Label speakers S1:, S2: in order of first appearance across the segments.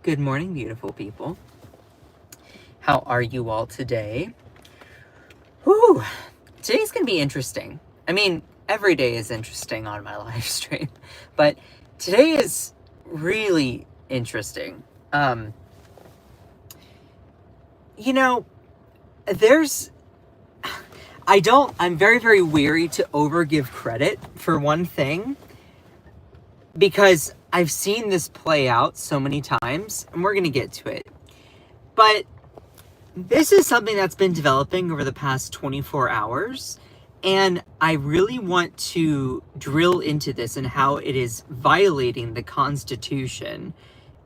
S1: Good morning, beautiful people. How are you all today? Whew, today's gonna be interesting. I mean, every day is interesting on my live stream, but today is really interesting. You know, there's, I'm very, very weary to overgive credit for one thing, because I've seen this play out so many times, and we're gonna get to it. But this is something that's been developing over the past 24 hours, and I really want to drill into this and how it is violating the Constitution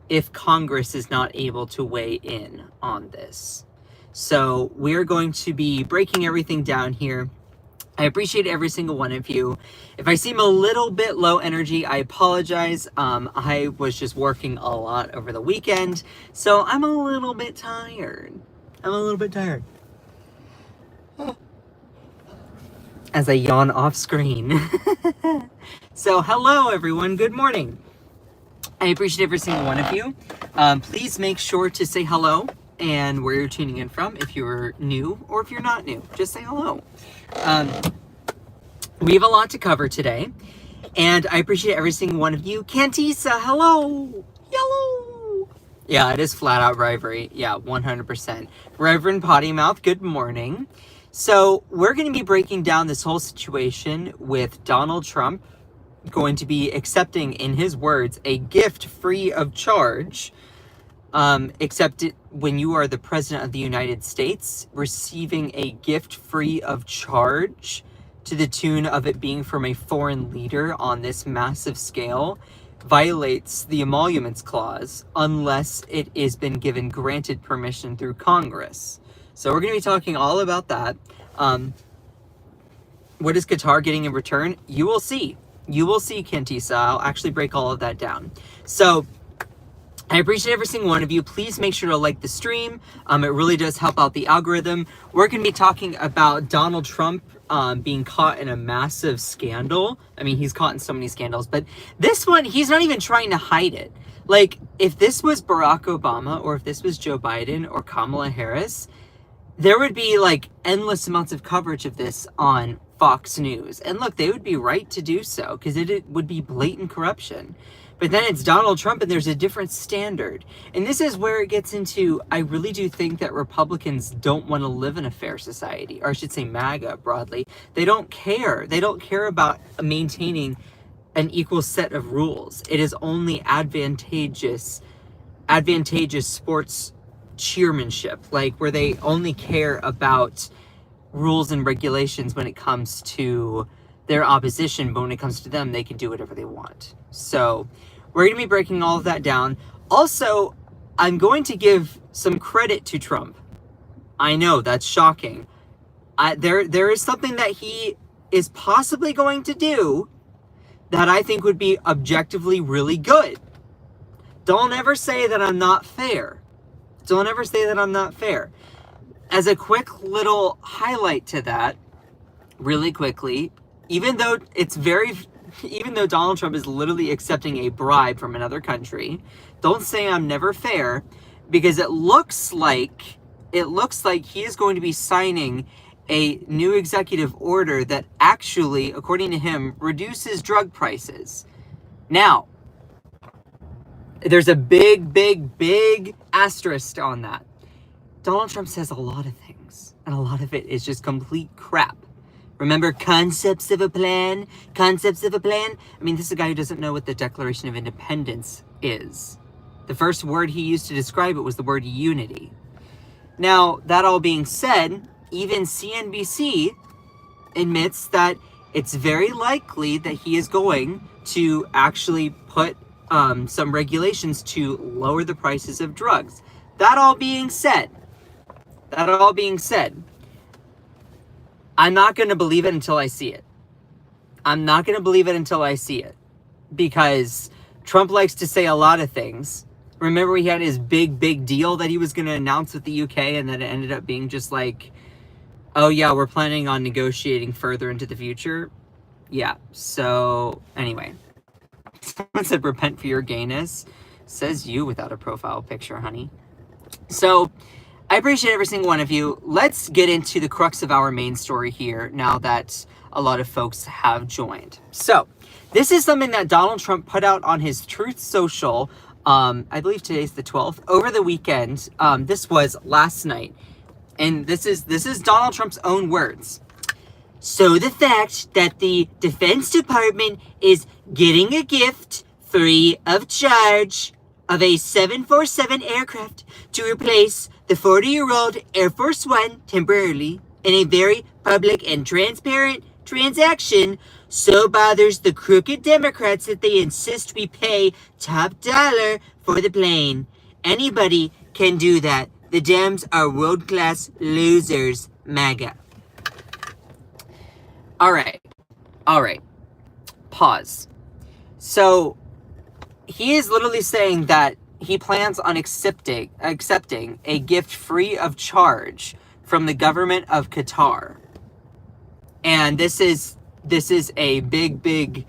S1: if Congress is not able to weigh in on this. So we're going to be breaking everything down here. I appreciate every single one of you. If I seem a little bit low energy, I apologize. I was just working a lot over the weekend, so I'm a little bit tired. As I yawn off screen. So hello everyone, good morning. I appreciate every single one of you. Please make sure to say hello and where you're tuning in from. If you're new or if you're not new, just say hello. We have a lot to cover today, and I appreciate every single one of you. Cantisa, hello. Yellow. Yeah, it is flat out bribery. Yeah, 100%. Reverend Potty Mouth, good morning. So we're going to be breaking down this whole situation with Donald Trump going to be accepting, in his words, a gift free of charge. Except when you are the president of the United States, receiving a gift free of charge to the tune of it being from a foreign leader on this massive scale violates the Emoluments clause unless it has been given granted permission through Congress. So we're going to be talking all about that. What is Qatar getting in return? You will see. You will see, Kentisa. I'll actually break all of that down. So I appreciate every single one of you. Please make sure to like the stream. It really does help out the algorithm. We're going to be talking about Donald Trump being caught in a massive scandal. I mean, he's caught in so many scandals, but this one, he's not even trying to hide it. Like, if this was Barack Obama, or if this was Joe Biden or Kamala Harris, there would be like endless amounts of coverage of this on Fox News. And look, they would be right to do so, because it would be blatant corruption. But then it's Donald Trump, and there's a different standard. And this is where it gets into, I really do think that Republicans don't want to live in a fair society, or I should say MAGA broadly. They don't care. They don't care about maintaining an equal set of rules. It is only advantageous sports cheermanship, like where they only care about rules and regulations when it comes to their opposition, but when it comes to them, they can do whatever they want. So we're going to be breaking all of that down. Also, I'm going to give some credit to Trump. I know that's shocking. There is something that he is possibly going to do that I think would be objectively really good. Don't ever say that I'm not fair. Don't ever say that I'm not fair. As a quick little highlight to that, really quickly, even though Donald Trump is literally accepting a bribe from another country, don't say I'm never fair, because it looks like he is going to be signing a new executive order that actually, according to him, reduces drug prices. Now, there's a big asterisk on that. Donald Trump says a lot of things, and a lot of it is just complete crap. Remember, concepts of a plan? I mean, this is a guy who doesn't know what the Declaration of Independence is. The first word he used to describe it was the word unity. Now, that all being said, even CNBC admits that it's very likely that he is going to actually put some regulations to lower the prices of drugs. That all being said, I'm not going to believe it until I see it. Because Trump likes to say a lot of things. Remember, he had his big deal that he was going to announce with the UK, and then it ended up being just like, oh yeah, we're planning on negotiating further into the future. Yeah, so anyway. Someone said repent for your gayness. Says you without a profile picture, honey. So I appreciate every single one of you. Let's get into the crux of our main story here now that a lot of folks have joined. So this is something that Donald Trump put out on his Truth Social. I believe today's the 12th, over the weekend. This was last night. And this is Donald Trump's own words. So the fact that the Defense Department is getting a gift free of charge of a 747 aircraft to replace the 40-year-old Air Force One temporarily in a very public and transparent transaction so bothers the crooked Democrats that they insist we pay top dollar for the plane. Anybody can do that. The Dems are world-class losers, MAGA. All right. Pause. So he is literally saying that he plans on accepting a gift free of charge from the government of Qatar. And this is a big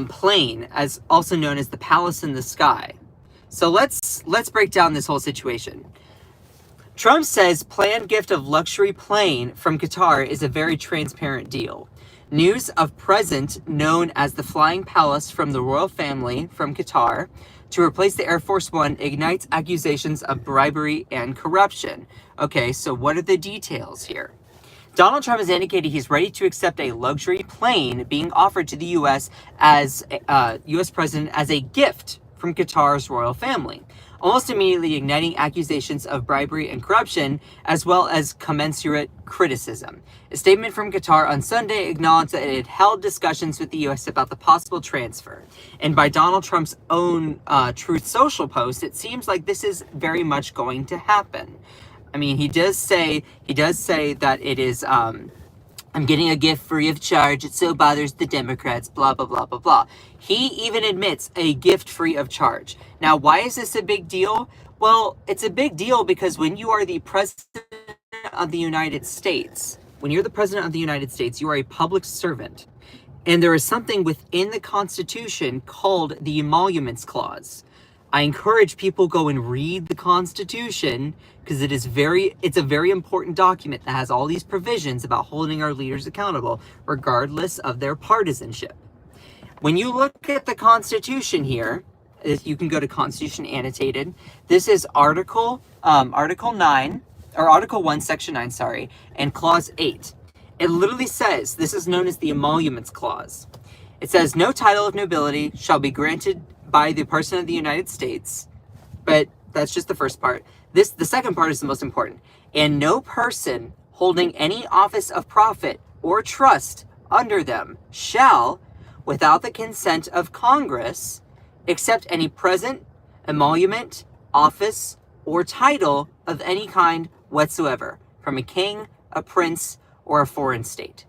S1: plane, as also known as the Palace in the Sky. So let's break down this whole situation. Trump says planned gift of luxury plane from Qatar is a very transparent deal. News of present known as the Flying Palace from the royal family from Qatar to replace the Air Force One ignites accusations of bribery and corruption. Okay, so what are the details here? Donald Trump has indicated he's ready to accept a luxury plane being offered to the U.S. as U.S. president as a gift from Qatar's royal family, almost immediately igniting accusations of bribery and corruption, as well as commensurate criticism. A statement from Qatar on Sunday acknowledged that it had held discussions with the U.S. about the possible transfer. And by Donald Trump's own Truth Social post, it seems like this is very much going to happen. I mean, he does say that it is, I'm getting a gift free of charge. It so bothers the Democrats, blah, blah, blah, blah, blah. He even admits a gift free of charge. Now, why is this a big deal? Well, it's a big deal because when you are the president of the United States, you are a public servant. And there is something within the Constitution called the Emoluments Clause. I encourage people go and read the Constitution because it's a very important document that has all these provisions about holding our leaders accountable, regardless of their partisanship. When you look at the Constitution here, you can go to Constitution Annotated. This is Article 9, or Article 1, Section 9, and Clause 8. It literally says, this is known as the Emoluments Clause. It says, no title of nobility shall be granted by the person of the United States, but that's just the first part. The second part is the most important. And no person holding any office of profit or trust under them shall, without the consent of Congress, accept any present, emolument, office, or title of any kind whatsoever from a king, a prince, or a foreign state.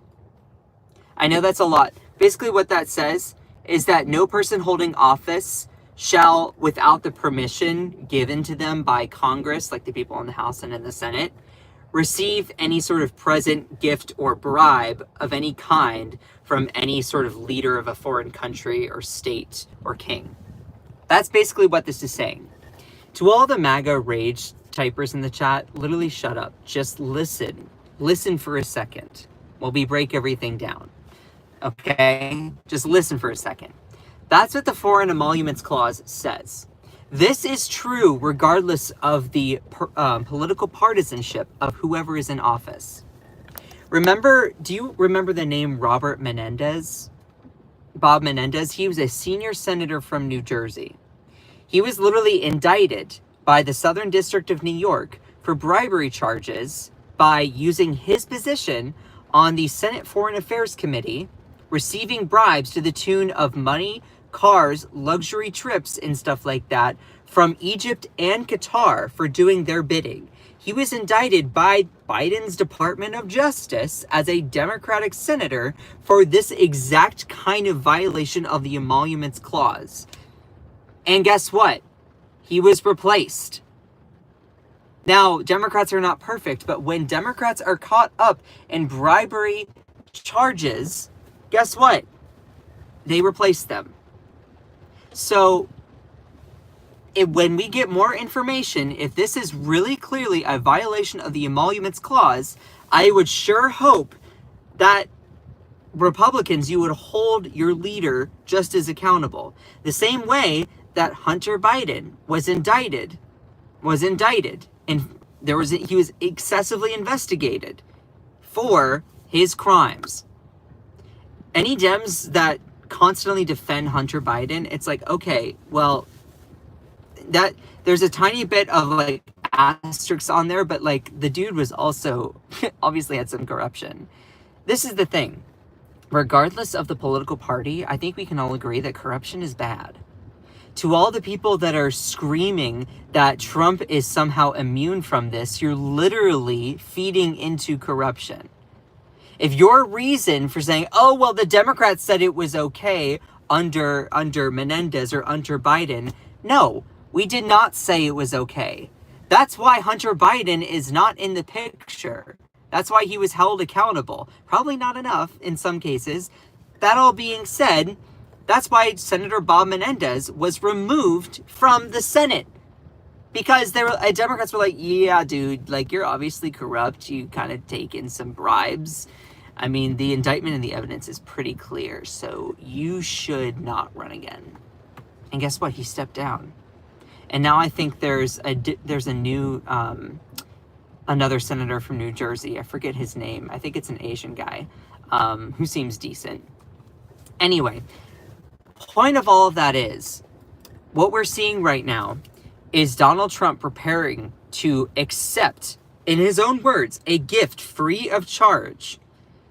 S1: I know that's a lot. Basically what that says is that no person holding office shall, without the permission given to them by Congress, like the people in the House and in the Senate, receive any sort of present, gift, or bribe of any kind from any sort of leader of a foreign country or state or king. That's basically what this is saying. To all the MAGA rage typers in the chat, literally shut up. Just listen. Listen for a second while we break everything down. Okay? Just listen for a second. That's what the Foreign Emoluments Clause says. This is true regardless of the political partisanship of whoever is in office. Do you remember the name Robert Menendez? Bob Menendez? He was a senior senator from New Jersey. He was literally indicted by the Southern District of New York for bribery charges by using his position on the Senate Foreign Affairs Committee, receiving bribes to the tune of money, cars, luxury trips, and stuff like that from Egypt and Qatar for doing their bidding. He was indicted by Biden's Department of Justice as a Democratic senator for this exact kind of violation of the Emoluments Clause. And guess what? He was replaced. Now, Democrats are not perfect, but when Democrats are caught up in bribery charges, guess what? They replace them. So when we get more information, if this is really clearly a violation of the Emoluments Clause, I would sure hope that Republicans, you would hold your leader just as accountable. The same way that Hunter Biden was indicted, and he was excessively investigated for his crimes. Any Dems that constantly defend Hunter Biden, it's like, okay, well, that there's a tiny bit of like asterisks on there, but like the dude was also obviously had some corruption. This is the thing. Regardless of the political party, I think we can all agree that corruption is bad. To all the people that are screaming that Trump is somehow immune from this, you're literally feeding into corruption. If your reason for saying, oh, well, the Democrats said it was okay under Menendez or under Biden, no, we did not say it was okay. That's why Hunter Biden is not in the picture. That's why he was held accountable. Probably not enough in some cases. That all being said, that's why Senator Bob Menendez was removed from the Senate. Because Democrats were like, yeah, dude, like, you're obviously corrupt. You kind of take in some bribes. I mean, the indictment and the evidence is pretty clear. So you should not run again. And guess what? He stepped down. And now I think there's a new... another senator from New Jersey. I forget his name. I think it's an Asian guy who seems decent. Anyway, point of all of that is, what we're seeing right now is Donald Trump preparing to accept, in his own words, a gift free of charge,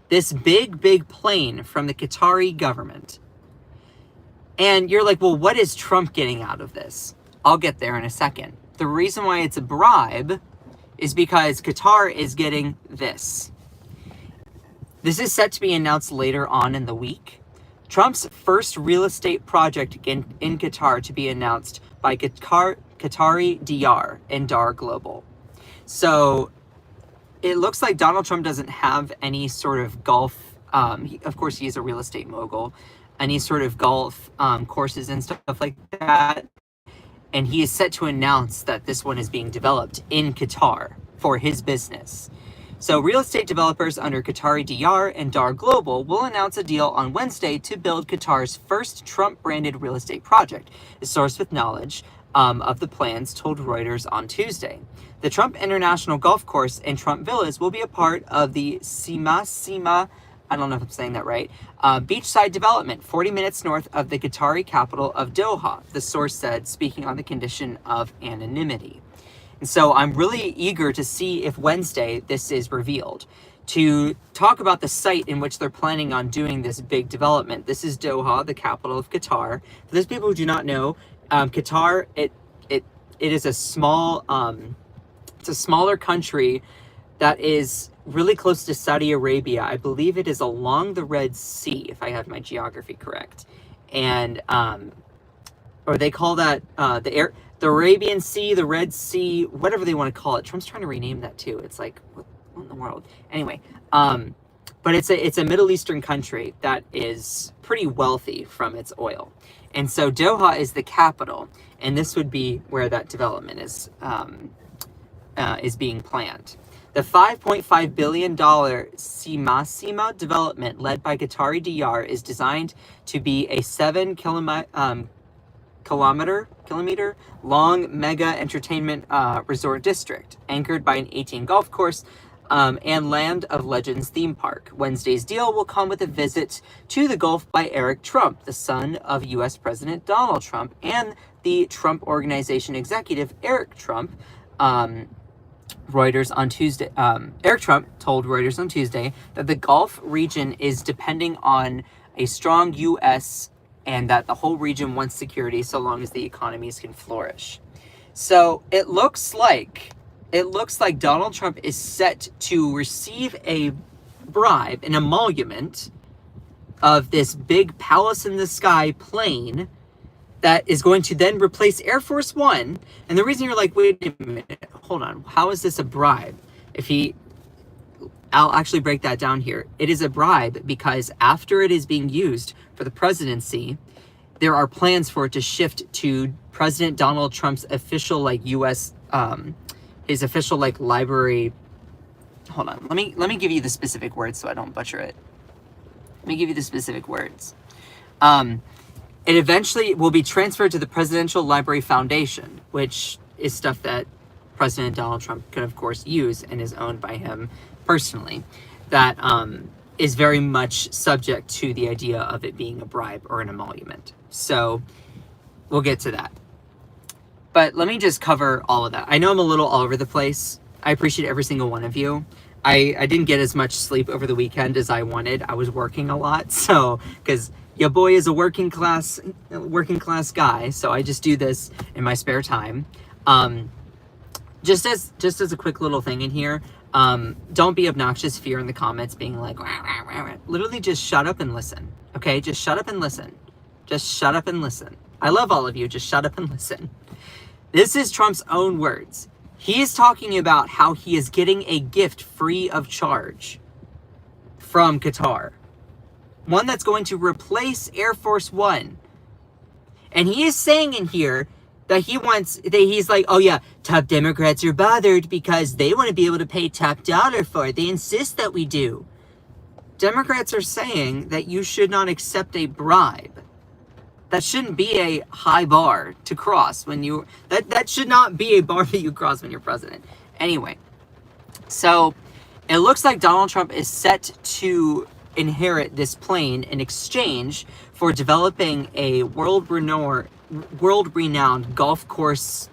S1: this big plane from the Qatari government. And you're like, well, what is Trump getting out of this? I'll get there in a second. The reason why it's a bribe is because Qatar is getting this. This is set to be announced later on in the week. Trump's first real estate project in Qatar to be announced by Qatari DR and DAR Global. So it looks like Donald Trump doesn't have any sort of golf, of course he is a real estate mogul, any sort of golf courses and stuff like that. And he is set to announce that this one is being developed in Qatar for his business. So real estate developers under Qatari DR and DAR Global will announce a deal on Wednesday to build Qatar's first Trump-branded real estate project. A source with knowledge of the plans told Reuters on Tuesday. The Trump International Golf Course and Trump Villas will be a part of the Sima, I don't know if I'm saying that right, beachside development 40 minutes north of the Qatari capital of Doha, the source said, speaking on the condition of anonymity. And so I'm really eager to see if Wednesday this is revealed. To talk about the site in which they're planning on doing this big development. This is Doha, the capital of Qatar. For those people who do not know, Qatar, it is a small, it's a smaller country that is really close to Saudi Arabia. I believe it is along the Red Sea, if I have my geography correct. And, or they call that the Arabian Sea, the Red Sea, whatever they want to call it. Trump's trying to rename that too. It's like, what in the world? Anyway, but it's a Middle Eastern country that is pretty wealthy from its oil. And so Doha is the capital, and this would be where that development is being planned. The $5.5 billion Sima development led by Qatari DR is designed to be a 7 kilometer long mega entertainment resort district, anchored by an 18 golf course and Land of Legends theme park. Wednesday's deal will come with a visit to the Gulf by Eric Trump, the son of U.S. President Donald Trump, and the Trump Organization executive Eric Trump. Reuters on Tuesday. Eric Trump told Reuters on Tuesday that the Gulf region is depending on a strong U.S. and that the whole region wants security so long as the economies can flourish. So it looks like Donald Trump is set to receive a bribe, an emolument of this big palace in the sky plane that is going to then replace Air Force One. And the reason you're like, wait a minute, hold on, how is this a bribe? I'll actually break that down here. It is a bribe because after it is being used for the presidency, there are plans for it to shift to President Donald Trump's official, like, U.S., his official, like, library. Hold on. Let me give you the specific words so I don't butcher it. Let me give you the specific words. It eventually will be transferred to the Presidential Library Foundation, which is stuff that President Donald Trump could, of course, use and is owned by him personally. That is very much subject to the idea of it being a bribe or an emolument. So we'll get to that. But let me just cover all of that. I know I'm a little all over the place. I appreciate every single one of you. I didn't get as much sleep over the weekend as I wanted. I was working a lot, so, because your boy is a working class guy, so I just do this in my spare time. Just as a quick little thing in here, don't be obnoxious if you're in the comments being like, rah, rah, rah, rah. Literally just shut up and listen, okay? Just shut up and listen. Just shut up and listen. I love all of you, just shut up and listen. This is Trump's own words. He is talking about how he is getting a gift free of charge from Qatar. One that's going to replace Air Force One. And he is saying in here that he's like, oh yeah, top Democrats are bothered because they want to be able to pay top dollar for it. They insist that we do. Democrats are saying that you should not accept a bribe. That shouldn't be a high bar to cross when you... That should not be a bar that you cross when you're president. Anyway, so it looks like Donald Trump is set to inherit this plane in exchange for developing a world-renowned golf course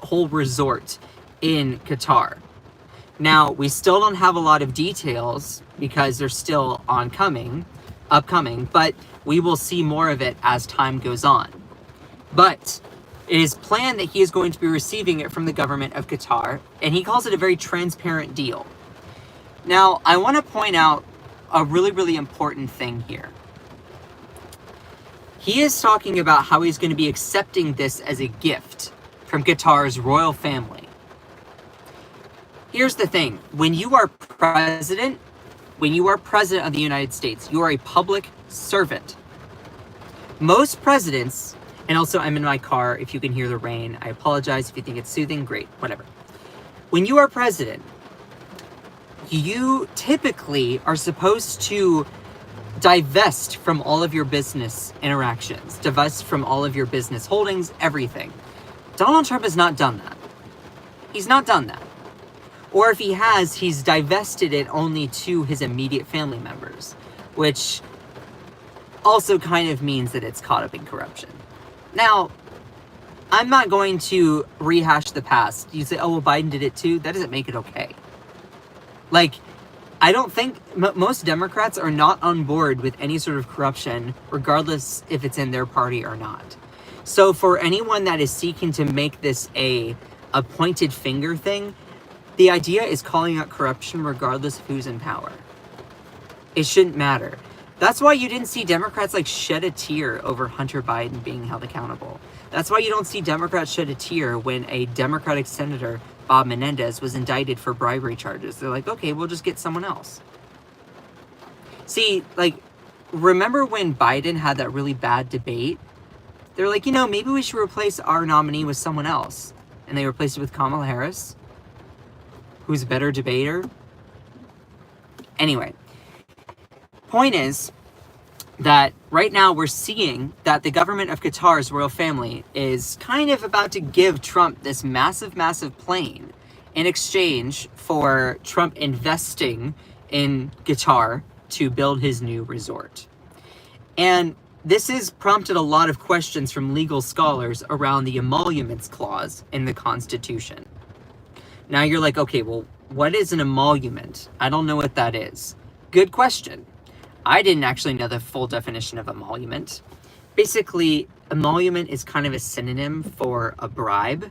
S1: whole resort in Qatar. Now, we still don't have a lot of details because they're still upcoming, but we will see more of it as time goes on. But it is planned that he is going to be receiving it from the government of Qatar, and he calls it a very transparent deal. Now, I want to point out a really, really important thing here. He is talking about how he's going to be accepting this as a gift from Qatar's royal family. Here's the thing. When you are president of the United States, you are a public servant. Most presidents, and also I'm in my car, if you can hear the rain, I apologize. If you think it's soothing, great, whatever. When you are president, you typically are supposed to divest from all of your business interactions, divest from all of your business holdings, everything. Donald Trump has not done that. He's not done that. Or if he has, he's divested it only to his immediate family members, which also kind of means that it's caught up in corruption. Now, I'm not going to rehash the past. You say, oh, well, Biden did it too. That doesn't make it okay. Like, I don't think most Democrats are not on board with any sort of corruption, regardless if it's in their party or not. So for anyone that is seeking to make this a pointed finger thing, the idea is calling out corruption regardless of who's in power. It shouldn't matter. That's why you didn't see Democrats like shed a tear over Hunter Biden being held accountable. That's why you don't see Democrats shed a tear when a Democratic Senator, Bob Menendez, was indicted for bribery charges. They're like, okay, we'll just get someone else. See, like, remember when Biden had that really bad debate? They're like, you know, maybe we should replace our nominee with someone else. And they replaced it with Kamala Harris, who's a better debater. Anyway, point is that right now we're seeing that the government of Qatar's royal family is kind of about to give Trump this massive, massive plane in exchange for Trump investing in Qatar to build his new resort. And this has prompted a lot of questions from legal scholars around the Emoluments clause in the Constitution. Now you're like, okay, well, what is an emolument? I don't know what that is. Good question. I didn't actually know the full definition of emolument. Basically, emolument is kind of a synonym for a bribe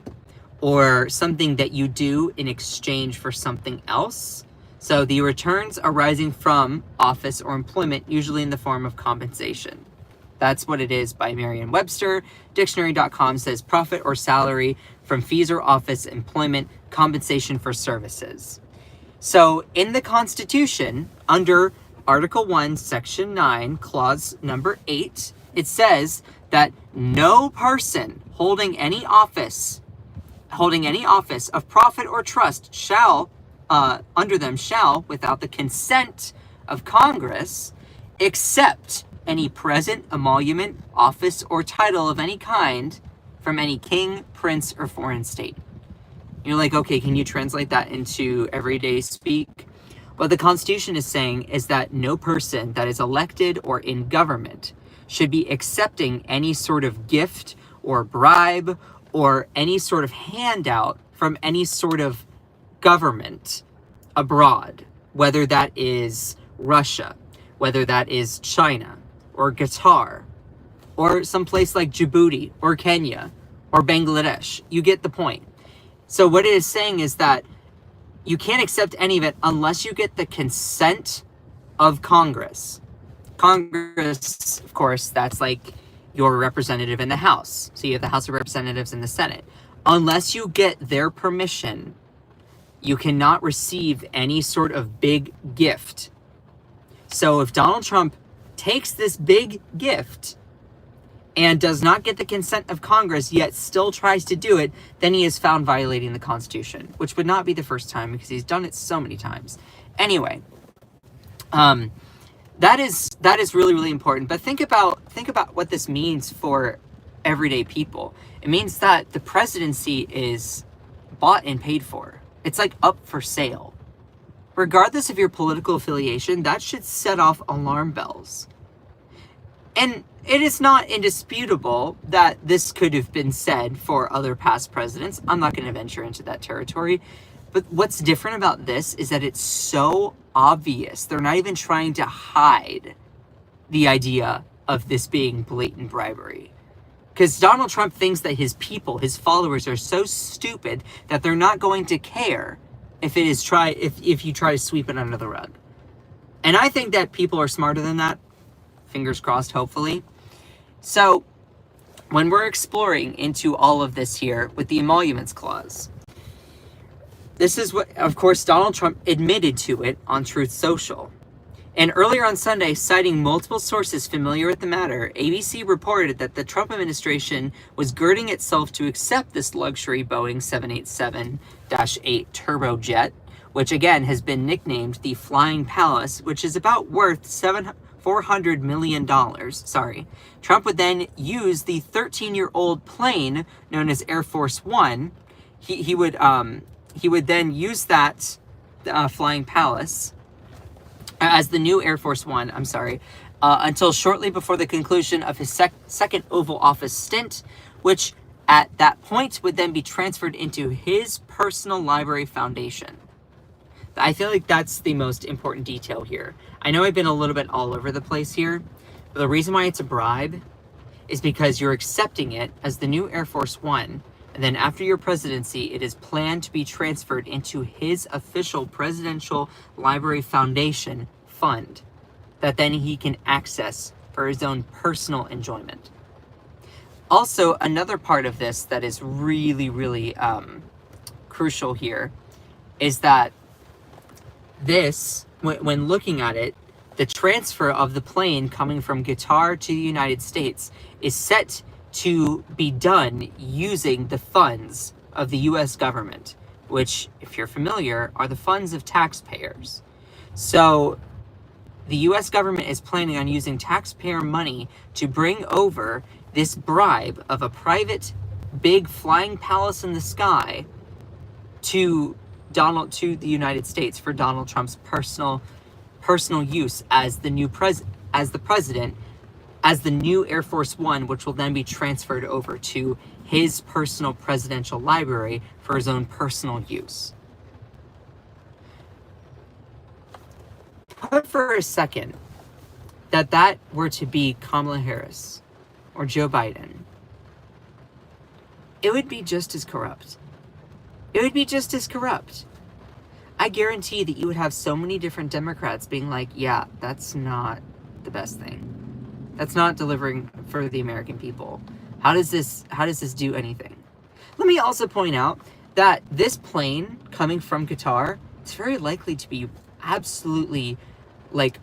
S1: or something that you do in exchange for something else. So the returns arising from office or employment, usually in the form of compensation. That's what it is by Merriam-Webster. Dictionary.com says profit or salary from fees or office, employment, compensation for services. So in the Constitution, under Article 1, Section 9, Clause number 8, It says that no person holding any office of profit or trust shall, under them shall, without the consent of Congress, accept any present, emolument, office, or title of any kind from any king, prince, or foreign state. You're like, okay, can you translate that into everyday speak? What the Constitution is saying is that no person that is elected or in government should be accepting any sort of gift or bribe or any sort of handout from any sort of government abroad, whether that is Russia, whether that is China or Qatar or someplace like Djibouti or Kenya or Bangladesh. You get the point. So what it is saying is that you can't accept any of it unless you get the consent of Congress. Congress, of course, that's like your representative in the House. So you have the House of Representatives and the Senate. Unless you get their permission, you cannot receive any sort of big gift. So if Donald Trump takes this big gift and does not get the consent of Congress, yet still tries to do it, then he is found violating the Constitution, which would not be the first time because he's done it so many times. Anyway, that is really, really important. But think about what this means for everyday people. It means that the presidency is bought and paid for. It's like up for sale. Regardless of your political affiliation, that should set off alarm bells. And it is not indisputable that this could have been said for other past presidents. I'm not going to venture into that territory. But what's different about this is that it's so obvious. They're not even trying to hide the idea of this being blatant bribery. Because Donald Trump thinks that his people, his followers, are so stupid that they're not going to care if you try to sweep it under the rug. And I think that people are smarter than that. Fingers crossed, hopefully. So, when we're exploring into all of this here with the Emoluments Clause, this is what, of course, Donald Trump admitted to it on Truth Social. And earlier on Sunday, citing multiple sources familiar with the matter, ABC reported that the Trump administration was girding itself to accept this luxury Boeing 787-8 turbojet, which again has been nicknamed the Flying Palace, which is about worth $400 million. Trump would then use the 13-year-old plane known as Air Force One. He would then use that Flying Palace as the new Air Force One, until shortly before the conclusion of his second Oval Office stint, which at that point would then be transferred into his personal library foundation. I feel like that's the most important detail here. I know I've been a little bit all over the place here, but the reason why it's a bribe is because you're accepting it as the new Air Force One, and then after your presidency, it is planned to be transferred into his official Presidential Library Foundation fund that then he can access for his own personal enjoyment. Also, another part of this that is really, really crucial here is that this, when looking at it, the transfer of the plane coming from Qatar to the United States is set to be done using the funds of the U.S. government, which, if you're familiar, are the funds of taxpayers. So the U.S. government is planning on using taxpayer money to bring over this bribe of a private big flying palace in the sky to the United States for Donald Trump's personal use as the new president, as the new Air Force One, which will then be transferred over to his personal presidential library for his own personal use. Put for a second that were to be Kamala Harris or Joe Biden, it would be just as corrupt. It would be just as corrupt. I guarantee that you would have so many different Democrats being like, yeah, that's not the best thing. That's not delivering for the American people. How does this do anything? Let me also point out that this plane coming from Qatar, it's very likely to be absolutely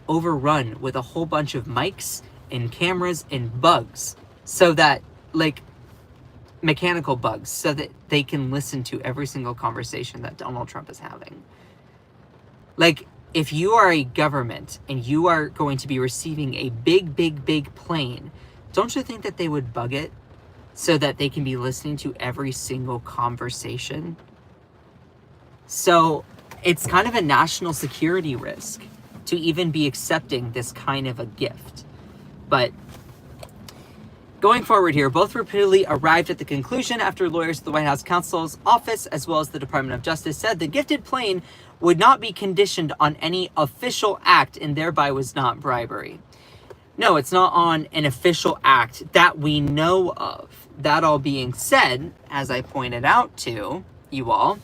S1: overrun with a whole bunch of mics and cameras and bugs, so that, like, mechanical bugs, so that they can listen to every single conversation that Donald Trump is having. Like, if you are a government and you are going to be receiving a big plane, don't you think that they would bug it so that they can be listening to every single conversation? So it's kind of a national security risk to even be accepting this kind of a gift. But going forward here, both repeatedly arrived at the conclusion after lawyers at the White House counsel's office, as well as the Department of Justice, said the gifted plane would not be conditioned on any official act and thereby was not bribery. No, it's not on an official act that we know of. That all being said, as I pointed out to you all,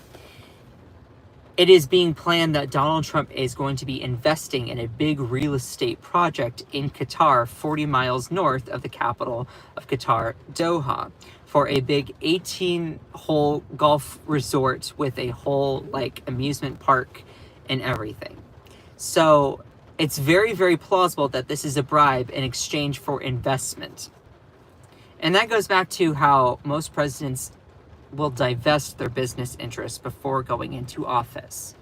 S1: it is being planned that Donald Trump is going to be investing in a big real estate project in Qatar, 40 miles north of the capital of Qatar, Doha, for a big 18-hole golf resort with a whole, like, amusement park and everything. So it's very plausible that this is a bribe in exchange for investment. And that goes back to how most presidents will divest their business interests before going into office.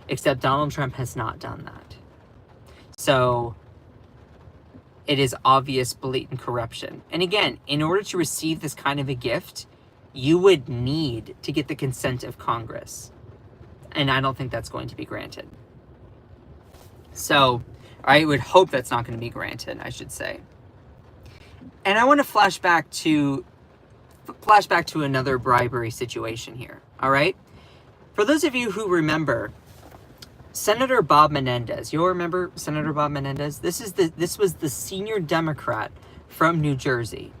S1: Except Donald Trump has not done that. So it is obvious, blatant corruption. And again, in order to receive this kind of a gift, you would need to get the consent of Congress. And I don't think that's going to be granted. So I would hope that's not going to be granted, I should say. And I want to flash back to another bribery situation here, all right? For those of you who remember, Senator Bob Menendez, you'll remember Senator Bob Menendez? This was the senior Democrat from New Jersey.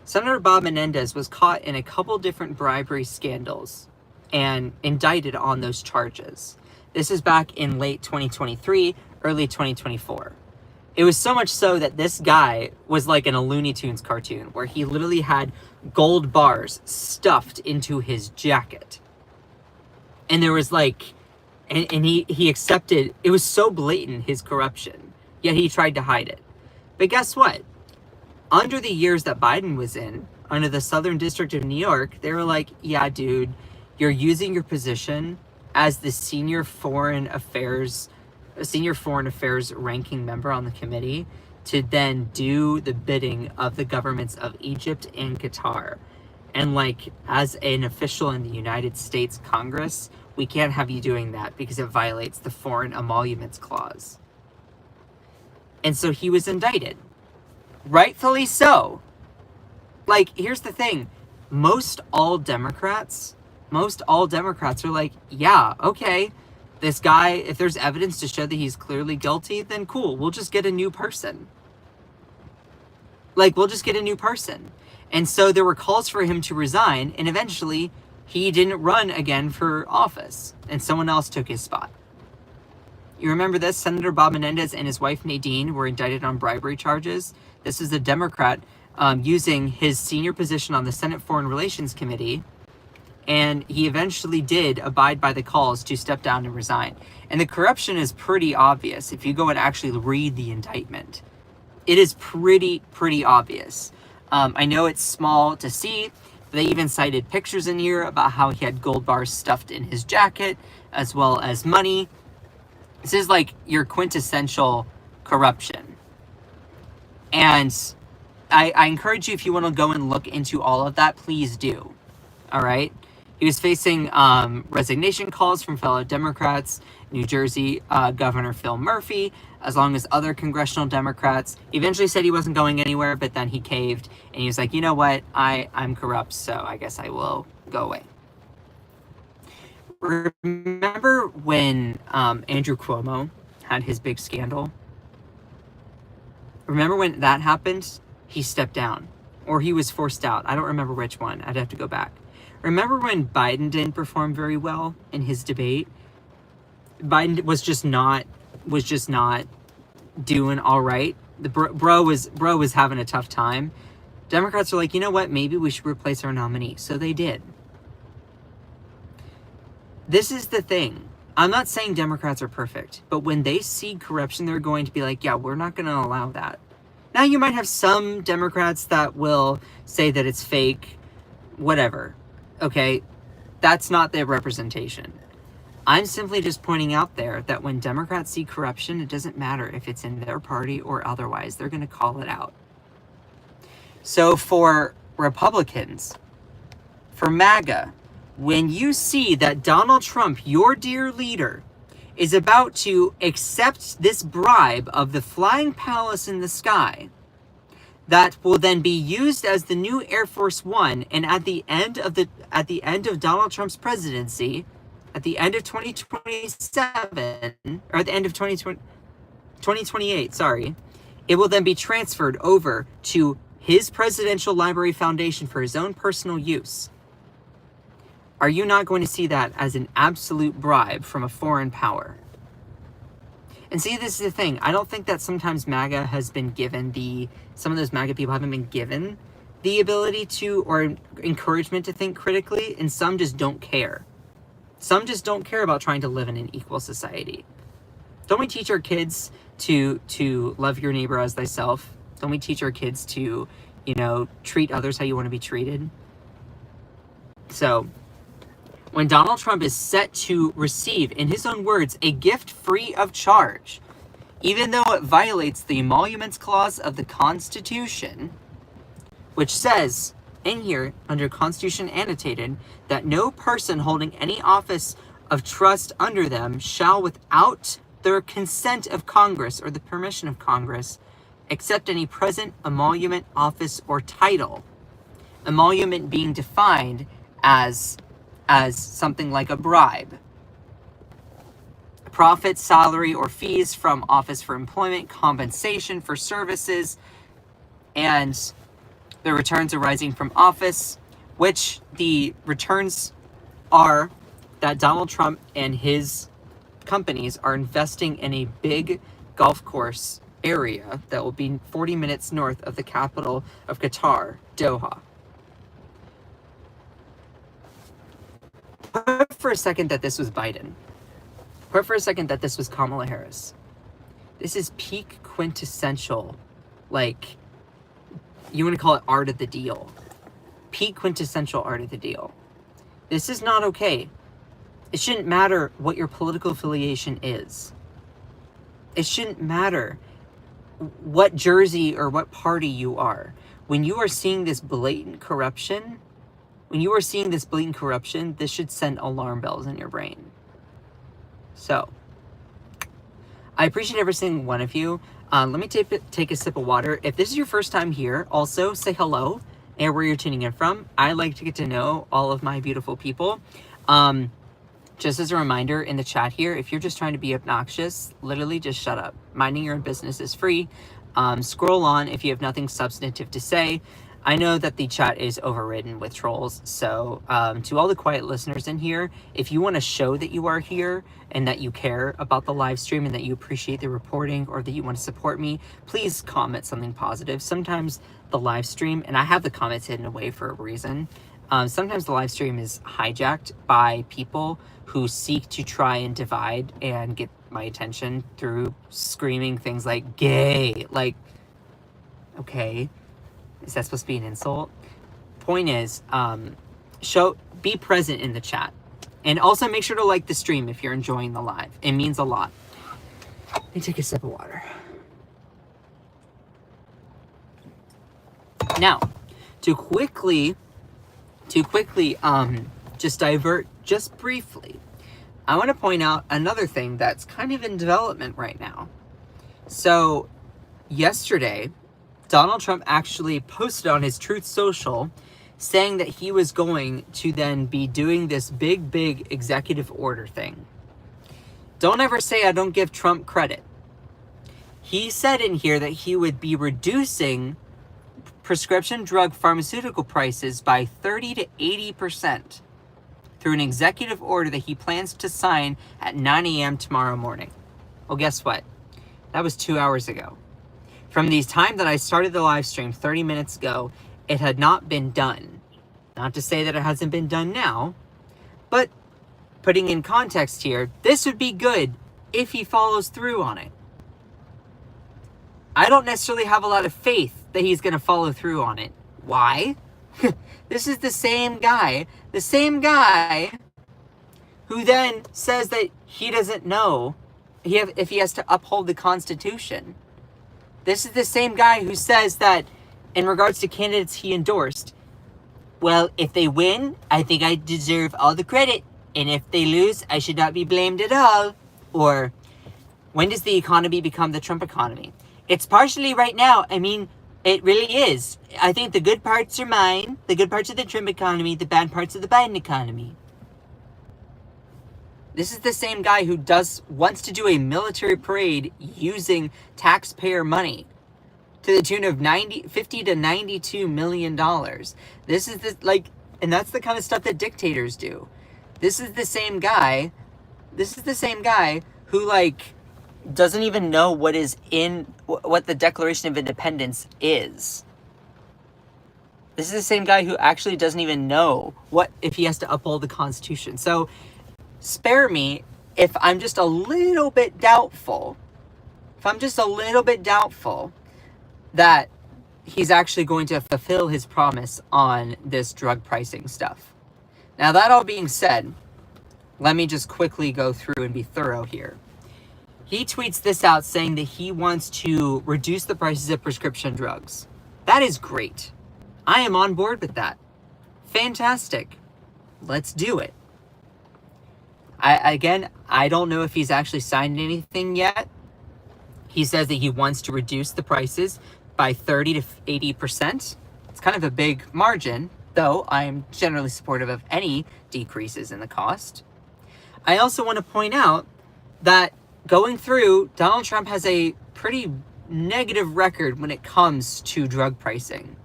S1: Senator Bob Menendez was caught in a couple different bribery scandals and indicted on those charges. This is back in late 2023, early 2024. It was so much so that this guy was like in a Looney Tunes cartoon where he literally had gold bars stuffed into his jacket. And there was like, and he accepted, it was so blatant, his corruption, yet he tried to hide it. But guess what? Under the years that Biden was in, under the Southern District of New York, they were like, yeah, dude, you're using your position as the senior foreign affairs ranking member on the committee to then do the bidding of the governments of Egypt and Qatar. And like, as an official in the United States Congress, we can't have you doing that because it violates the Foreign Emoluments Clause. And so he was indicted. Rightfully so. Like, here's the thing. Most all Democrats are like, yeah, okay, this guy, if there's evidence to show that he's clearly guilty, then cool, we'll just get a new person. Like, we'll just get a new person. And so there were calls for him to resign, and eventually he didn't run again for office, and someone else took his spot. You remember this? Senator Bob Menendez and his wife Nadine were indicted on bribery charges. This is a Democrat using his senior position on the Senate Foreign Relations Committee, and he eventually did abide by the calls to step down and resign. And the corruption is pretty obvious if you go and actually read the indictment. It is pretty obvious. I know it's small to see. They even cited pictures in here about how he had gold bars stuffed in his jacket, as well as money. This is like your quintessential corruption. And I encourage you, if you want to go and look into all of that, please do. All right? He was facing resignation calls from fellow Democrats, New Jersey Governor Phil Murphy, as long as other congressional Democrats. He eventually said he wasn't going anywhere, but then he caved, and he was like, you know what, I'm corrupt, so I guess I will go away. Remember when Andrew Cuomo had his big scandal? Remember when that happened? He stepped down, or he was forced out. I don't remember which one. I'd have to go back. Remember when Biden didn't perform very well in his debate? Biden was just not doing all right. The bro was having a tough time. Democrats are like, you know what? Maybe we should replace our nominee. So they did. This is the thing. I'm not saying Democrats are perfect, but when they see corruption, they're going to be like, yeah, we're not going to allow that. Now, you might have some Democrats that will say that it's fake, whatever, okay? That's not their representation. I'm simply just pointing out there that when Democrats see corruption, it doesn't matter if it's in their party or otherwise, they're going to call it out. So for Republicans, for MAGA, when you see that Donald Trump, your dear leader, is about to accept this bribe of the flying palace in the sky that will then be used as the new Air Force One, and at the end of Donald Trump's presidency, at the end of 2027, or at the end of 2028, sorry, it will then be transferred over to his Presidential Library Foundation for his own personal use. Are you not going to see that as an absolute bribe from a foreign power? And see, this is the thing. I don't think that sometimes MAGA has been given some of those MAGA people haven't been given the ability to, or encouragement to think critically, and some just don't care. Some just don't care about trying to live in an equal society. Don't we teach our kids to love your neighbor as thyself? Don't we teach our kids to, treat others how you want to be treated? So, when Donald Trump is set to receive, in his own words, a gift free of charge, even though it violates the Emoluments Clause of the Constitution, which says in here, under Constitution annotated, that no person holding any office of trust under them shall, without the consent of Congress or the permission of Congress, accept any present emolument, office, or title. Emolument being defined as something like a bribe. Profit, salary, or fees from office for employment, compensation for services, and the returns arising from office, which the returns are that Donald Trump and his companies are investing in a big golf course area that will be 40 minutes north of the capital of Qatar, Doha. Put for a second that this was Biden. Put for a second that this was Kamala Harris. This is peak quintessential, you want to call it art of the deal. Peak quintessential art of the deal. This is not okay. It shouldn't matter what your political affiliation is. It shouldn't matter what jersey or what party you are. When you are seeing this blatant corruption, this should send alarm bells in your brain. So, I appreciate every single one of you. Let me take a sip of water. If this is your first time here, also say hello and where you're tuning in from. I like to get to know all of my beautiful people. Just as a reminder in the chat here, if you're just trying to be obnoxious, literally just shut up. Minding your own business is free. Scroll on if you have nothing substantive to say. I know that the chat is overridden with trolls, so to all the quiet listeners in here, if you want to show that you are here and that you care about the live stream and that you appreciate the reporting or that you want to support me, please comment something positive. Sometimes the live stream, and I have the comments hidden away for a reason, sometimes the live stream is hijacked by people who seek to try and divide and get my attention through screaming things like gay, okay. Is that supposed to be an insult? Point is, be present in the chat. And also make sure to like the stream if you're enjoying the live. It means a lot. Let me take a sip of water. Now, to quickly just divert just briefly, I want to point out another thing that's kind of in development right now. So, yesterday, Donald Trump actually posted on his Truth Social saying that he was going to then be doing this big executive order thing. Don't ever say I don't give Trump credit. He said in here that he would be reducing prescription drug pharmaceutical prices by 30 to 80% through an executive order that he plans to sign at 9 a.m. tomorrow morning. Well, guess what? That was 2 hours ago. From the time that I started the live stream 30 minutes ago, it had not been done. Not to say that it hasn't been done now, but putting in context here, this would be good if he follows through on it. I don't necessarily have a lot of faith that he's going to follow through on it. Why? This is the same guy who then says that he doesn't know if he has to uphold the Constitution. This is the same guy who says that in regards to candidates he endorsed, well, if they win, I think I deserve all the credit. And if they lose, I should not be blamed at all. Or, when does the economy become the Trump economy? It's partially right now. I mean, it really is. I think the good parts are mine, the good parts of the Trump economy, the bad parts of the Biden economy. This is the same guy who wants to do a military parade using taxpayer money to the tune of $50 to $92 million. This is and that's the kind of stuff that dictators do. This is the same guy who doesn't even know what the Declaration of Independence is. This is the same guy who actually doesn't even know if he has to uphold the Constitution. So spare me if I'm just a little bit doubtful. That he's actually going to fulfill his promise on this drug pricing stuff. Now, that all being said, let me just quickly go through and be thorough here. He tweets this out saying that he wants to reduce the prices of prescription drugs. That is great. I am on board with that. Fantastic. Let's do it. I don't know if he's actually signed anything yet. He says that he wants to reduce the prices by 30 to 80%. It's kind of a big margin, though I am generally supportive of any decreases in the cost. I also want to point out that going through, Donald Trump has a pretty negative record when it comes to drug pricing.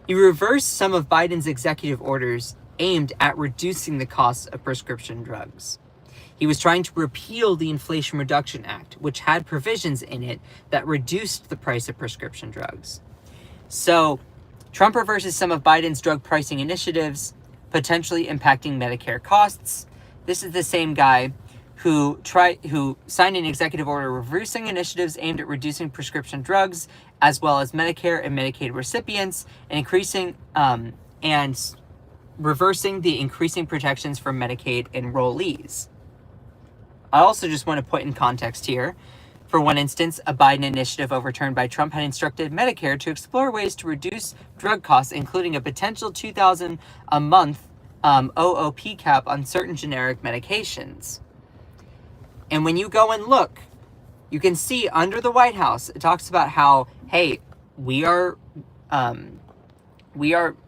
S1: He reversed some of Biden's executive orders aimed at reducing the cost of prescription drugs. He was trying to repeal the Inflation Reduction Act, which had provisions in it that reduced the price of prescription drugs. So, Trump reverses some of Biden's drug pricing initiatives, potentially impacting Medicare costs. This is the same guy who signed an executive order reversing initiatives aimed at reducing prescription drugs, as well as Medicare and Medicaid recipients, and reversing the increasing protections for Medicaid enrollees. I also just want to put in context here. For one instance, a Biden initiative overturned by Trump had instructed Medicare to explore ways to reduce drug costs, including a potential $2,000 a month OOP cap on certain generic medications. And when you go and look, you can see under the White House, it talks about how, hey,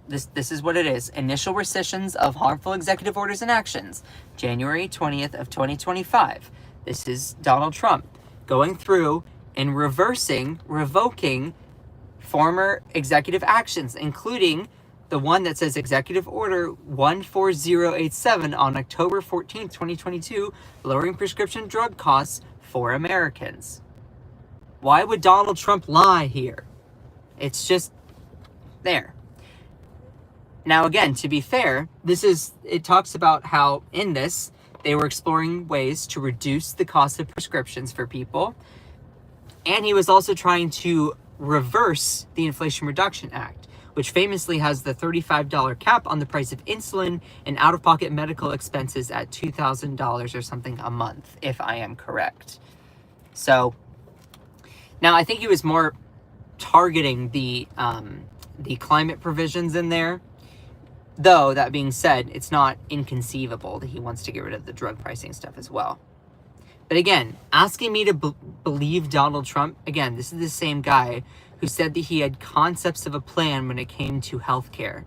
S1: this is what it is. Initial rescissions of harmful executive orders and actions, January 20th of 2025. This is Donald Trump going through and revoking former executive actions, including the one that says Executive Order 14087 on October 14th, 2022, lowering prescription drug costs for Americans. Why would Donald Trump lie here? It's just there. Now, again, to be fair, it talks about how in this, they were exploring ways to reduce the cost of prescriptions for people. And he was also trying to reverse the Inflation Reduction Act, which famously has the $35 cap on the price of insulin and out-of-pocket medical expenses at $2,000 or something a month, if I am correct. So, now I think he was more targeting the climate provisions in there. Though, that being said, it's not inconceivable that he wants to get rid of the drug pricing stuff as well. But again, asking me to believe Donald Trump, again, this is the same guy who said that he had concepts of a plan when it came to healthcare.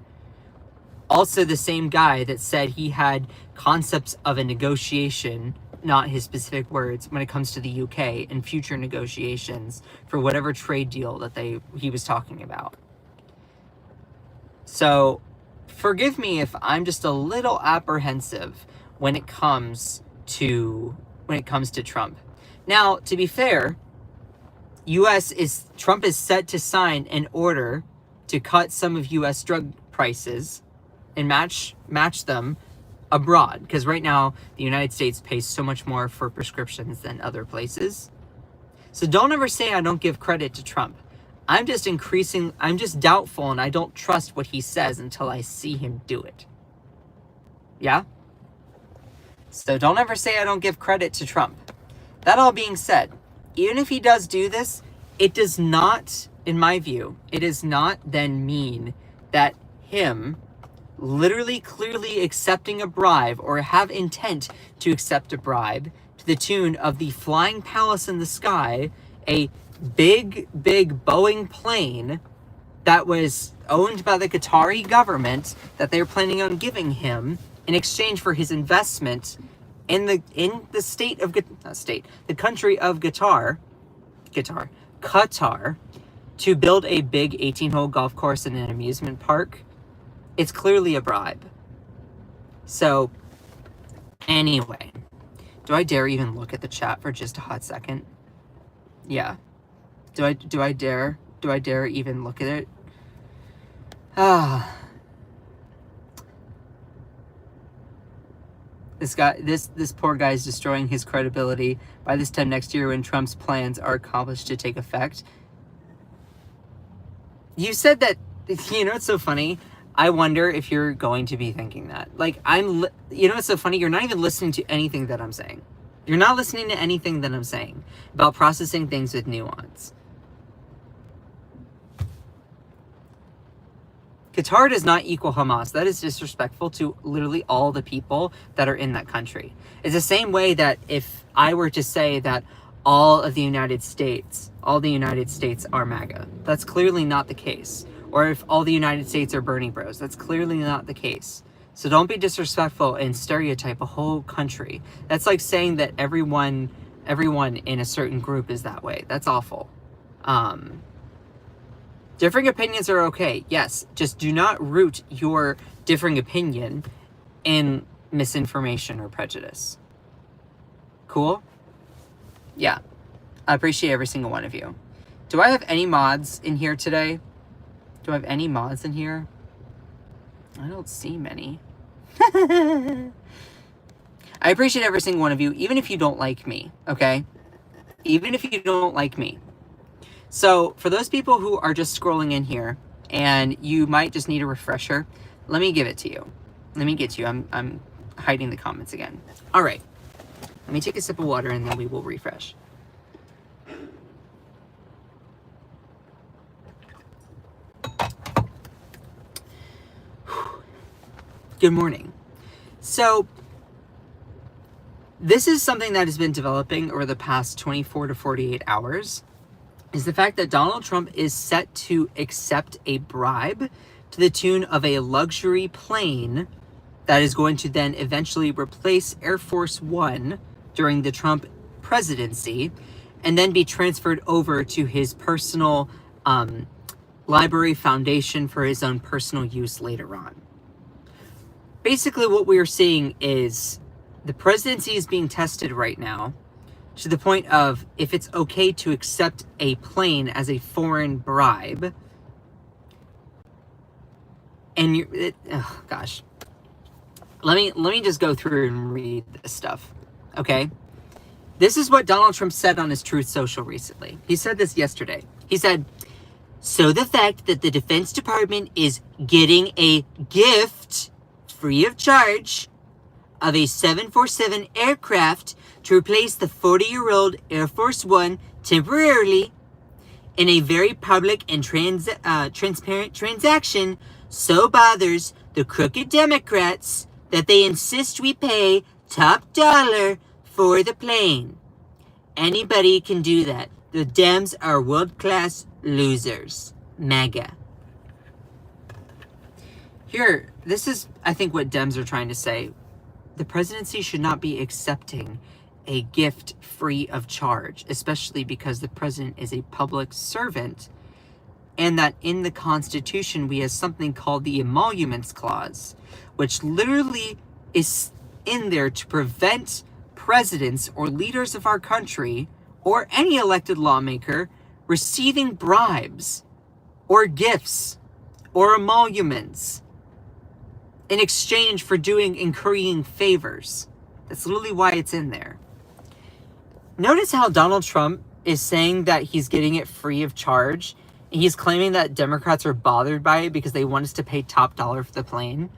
S1: Also the same guy that said he had concepts of a negotiation, not his specific words, when it comes to the UK and future negotiations for whatever trade deal that he was talking about. So, forgive me if I'm just a little apprehensive when it comes to Trump. Now, to be fair, Trump is set to sign an order to cut some of US drug prices and match them abroad, because right now the United States pays so much more for prescriptions than other places. So don't ever say I don't give credit to Trump. I'm just doubtful, and I don't trust what he says until I see him do it. Yeah? So don't ever say I don't give credit to Trump. That all being said, even if he does do this, it does not, in my view, it does not then mean that him literally clearly accepting a bribe or have intent to accept a bribe to the tune of the flying palace in the sky, a big Boeing plane that was owned by the Qatari government that they're planning on giving him in exchange for his investment in the country of Qatar, to build a big 18-hole golf course and an amusement park. It's clearly a bribe. So, anyway, do I dare even look at the chat for just a hot second? Yeah. Do I dare even look at it? This poor guy's destroying his credibility by this time next year when Trump's plans are accomplished to take effect. You said that, you know, it's so funny. I wonder if you're going to be thinking that. Like, you know what's so funny? You're not even listening to anything that I'm saying. You're not listening to anything that I'm saying about processing things with nuance. Qatar does not equal Hamas. That is disrespectful to literally all the people that are in that country. It's the same way that if I were to say that all the United States are MAGA. That's clearly not the case. Or if all the United States are Bernie bros. That's clearly not the case. So don't be disrespectful and stereotype a whole country. That's like saying that everyone in a certain group is that way. That's awful. Differing opinions are okay, yes. Just do not root your differing opinion in misinformation or prejudice. Cool? Yeah. I appreciate every single one of you. Do I have any mods in here today? Do I have any mods in here? I don't see many. I appreciate every single one of you, even if you don't like me, okay? Even if you don't like me. So, for those people who are just scrolling in here, and you might just need a refresher, let me give it to you. Let me get to you. I'm hiding the comments again. All right. Let me take a sip of water, and then we will refresh. Good morning. So, this is something that has been developing over the past 24 to 48 hours. Is the fact that Donald Trump is set to accept a bribe to the tune of a luxury plane that is going to then eventually replace Air Force One during the Trump presidency, and then be transferred over to his personal library foundation for his own personal use later on. Basically, what we are seeing is the presidency is being tested right now, to the point of if it's okay to accept a plane as a foreign bribe. And oh gosh. Let me just go through and read this stuff. Okay? This is what Donald Trump said on his Truth Social recently. He said this yesterday. He said, "So the fact that the Defense Department is getting a gift free of charge of a 747 aircraft to replace the 40-year-old Air Force One temporarily in a very public and transparent transaction so bothers the crooked Democrats that they insist we pay top dollar for the plane. Anybody can do that. The Dems are world-class losers. MAGA." Here, this is, I think, what Dems are trying to say. The presidency should not be accepting a gift free of charge, especially because the president is a public servant, and that in the Constitution we have something called the Emoluments Clause, which literally is in there to prevent presidents or leaders of our country or any elected lawmaker receiving bribes or gifts or emoluments in exchange for incurring favors. That's literally why it's in there. Notice how Donald Trump is saying that he's getting it free of charge. He's claiming that Democrats are bothered by it because they want us to pay top dollar for the plane.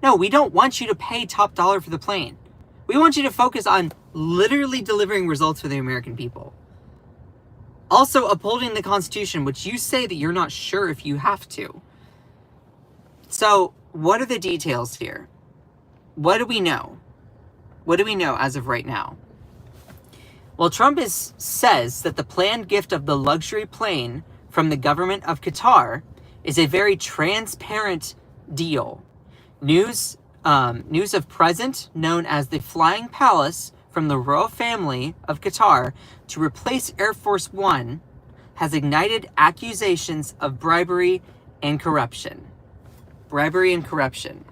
S1: No, we don't want you to pay top dollar for the plane. We want you to focus on literally delivering results for the American people. Also upholding the Constitution, which you say that you're not sure if you have to. So, what are the details here? What do we know? What do we know as of right now? Well, Trump says that the planned gift of the luxury plane from the government of Qatar is a very transparent deal. News of present, known as the Flying Palace from the royal family of Qatar to replace Air Force One, has ignited accusations of bribery and corruption. Bribery and corruption.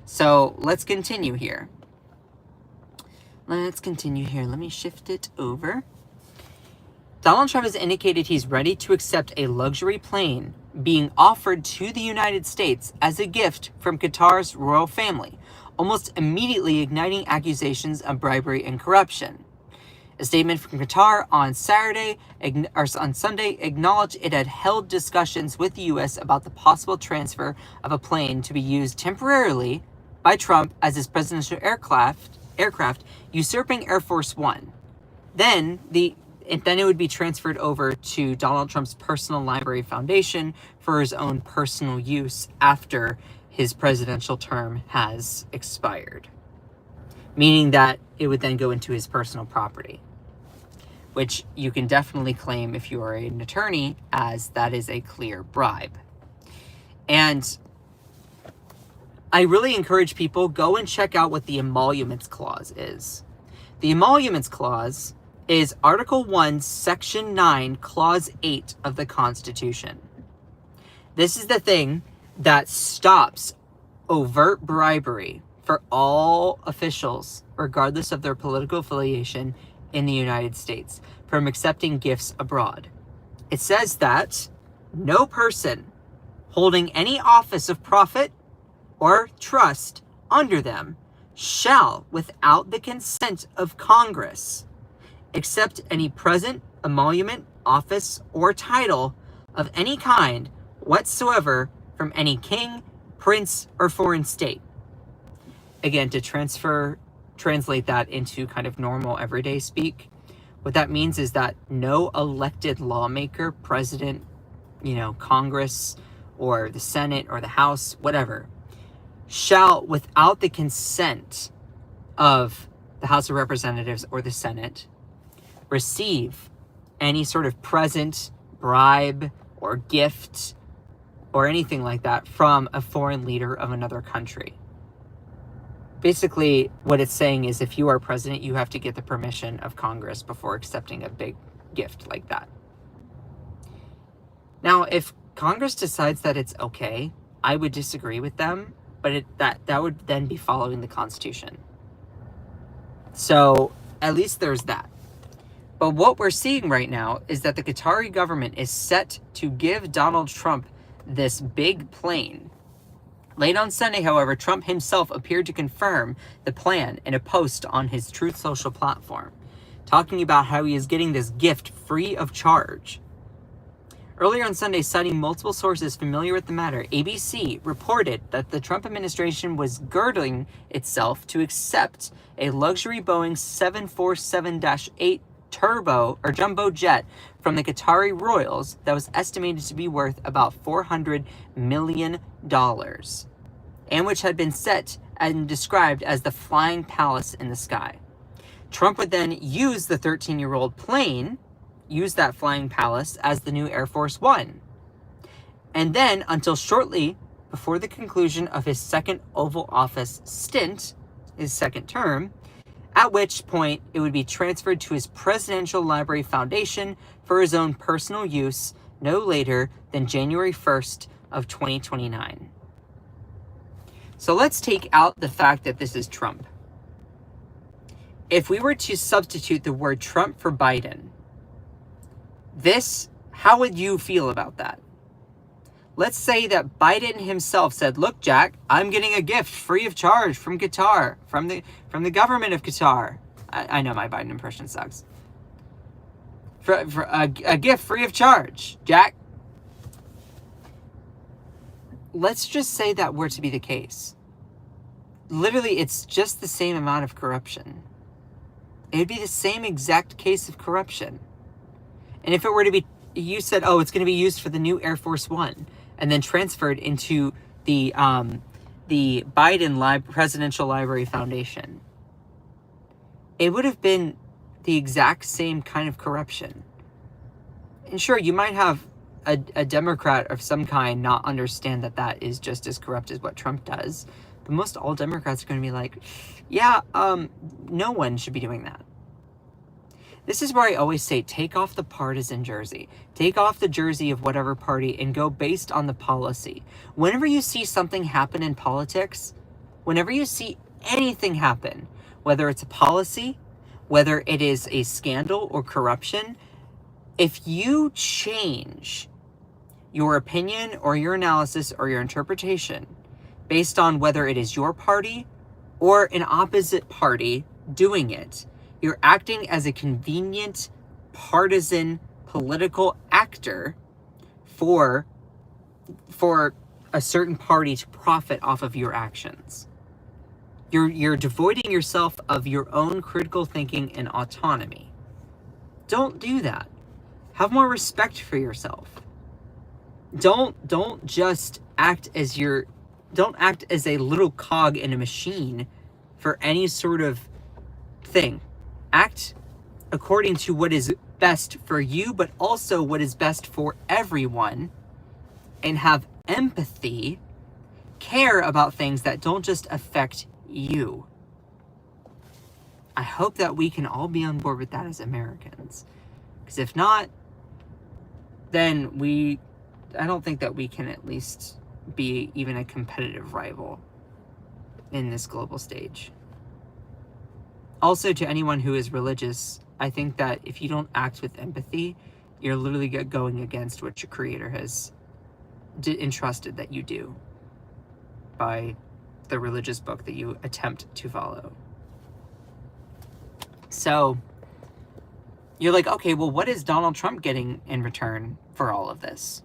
S1: So let's continue here. Let me shift it over. Donald Trump has indicated he's ready to accept a luxury plane being offered to the United States as a gift from Qatar's royal family, almost immediately igniting accusations of bribery and corruption. A statement from Qatar on Sunday acknowledged it had held discussions with the U.S. about the possible transfer of a plane to be used temporarily by Trump as his presidential aircraft, usurping Air Force One. Then it would be transferred over to Donald Trump's personal library foundation for his own personal use after his presidential term has expired. Meaning that it would then go into his personal property, which you can definitely claim if you are an attorney, as that is a clear bribe. And I really encourage people, go and check out what the Emoluments Clause is. The Emoluments Clause is Article 1, Section 9, Clause 8 of the Constitution. This is the thing that stops overt bribery for all officials, regardless of their political affiliation in the United States, from accepting gifts abroad. It says that no person holding any office of profit or trust under them shall, without the consent of Congress, accept any present, emolument, office, or title of any kind whatsoever from any king, prince, or foreign state. Again, to translate that into kind of normal everyday speak, what that means is that no elected lawmaker, president, Congress, or the Senate, or the House, whatever, shall, without the consent of the House of Representatives or the Senate, receive any sort of present, bribe, or gift, or anything like that from a foreign leader of another country. Basically, what it's saying is if you are president, you have to get the permission of Congress before accepting a big gift like that. Now, if Congress decides that it's okay, I would disagree with them, but that would then be following the Constitution. So at least there's that. But what we're seeing right now is that the Qatari government is set to give Donald Trump this big plane. Late on Sunday, however, Trump himself appeared to confirm the plan in a post on his Truth Social platform, talking about how he is getting this gift free of charge. Earlier on Sunday, citing multiple sources familiar with the matter, ABC reported that the Trump administration was girding itself to accept a luxury Boeing 747-8 turbo or jumbo jet from the Qatari royals that was estimated to be worth about $400 million, and which had been set and described as the flying palace in the sky. Trump would then use the 13-year-old plane, use that flying palace as the new Air Force One. And then, until shortly before the conclusion of his second Oval Office stint, his second term, at which point it would be transferred to his Presidential Library Foundation for his own personal use no later than January 1st of 2029. So let's take out the fact that this is Trump. If we were to substitute the word Trump for Biden, how would you feel about that? Let's say that Biden himself said, look, Jack, I'm getting a gift free of charge from Qatar, from the government of Qatar. I know my Biden impression sucks. for a gift free of charge, Jack. Let's just say that were to be the case. Literally, it's just the same amount of corruption. It would be the same exact case of corruption. And if it were to be, you said, oh, it's going to be used for the new Air Force One, and then transferred into the Biden Presidential Library Foundation, it would have been the exact same kind of corruption. And sure, you might have a Democrat of some kind not understand that that is just as corrupt as what Trump does. But most all Democrats are going to be like, yeah, no one should be doing that. This is where I always say, take off the partisan jersey. Take off the jersey of whatever party and go based on the policy. Whenever you see something happen in politics, whenever you see anything happen, whether it's a policy, whether it is a scandal or corruption, if you change your opinion or your analysis or your interpretation based on whether it is your party or an opposite party doing it, you're acting as a convenient partisan political actor for a certain party to profit off of your actions. You're devoiding yourself of your own critical thinking and autonomy. Don't do that. Have more respect for yourself. Don't just act as a little cog in a machine for any sort of thing. Act according to what is best for you, but also what is best for everyone, and have empathy, care about things that don't just affect you. I hope that we can all be on board with that as Americans. Because if not, then I don't think that we can at least be even a competitive rival in this global stage. Also, to anyone who is religious, I think that if you don't act with empathy, you're literally going against what your Creator has entrusted that you do by the religious book that you attempt to follow. So, you're like, okay, well, what is Donald Trump getting in return for all of this?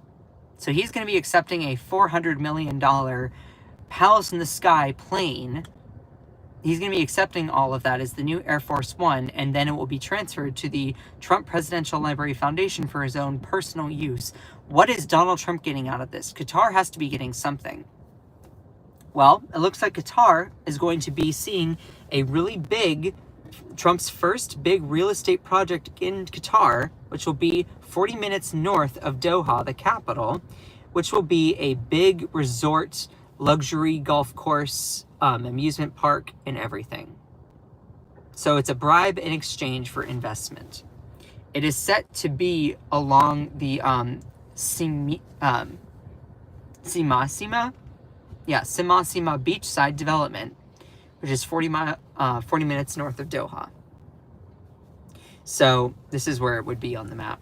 S1: So he's going to be accepting a $400 million palace in the sky plane. He's going to be accepting all of that as the new Air Force One, and then it will be transferred to the Trump Presidential Library Foundation for his own personal use. What is Donald Trump getting out of this? Qatar has to be getting something. Well, it looks like Qatar is going to be seeing a really big, Trump's first big real estate project in Qatar, which will be 40 minutes north of Doha, the capital, which will be a big resort, luxury golf course, amusement park, and everything. So it's a bribe in exchange for investment. It is set to be along the Sima beachside development, which is 40 minutes north of Doha. So this is where it would be on the map.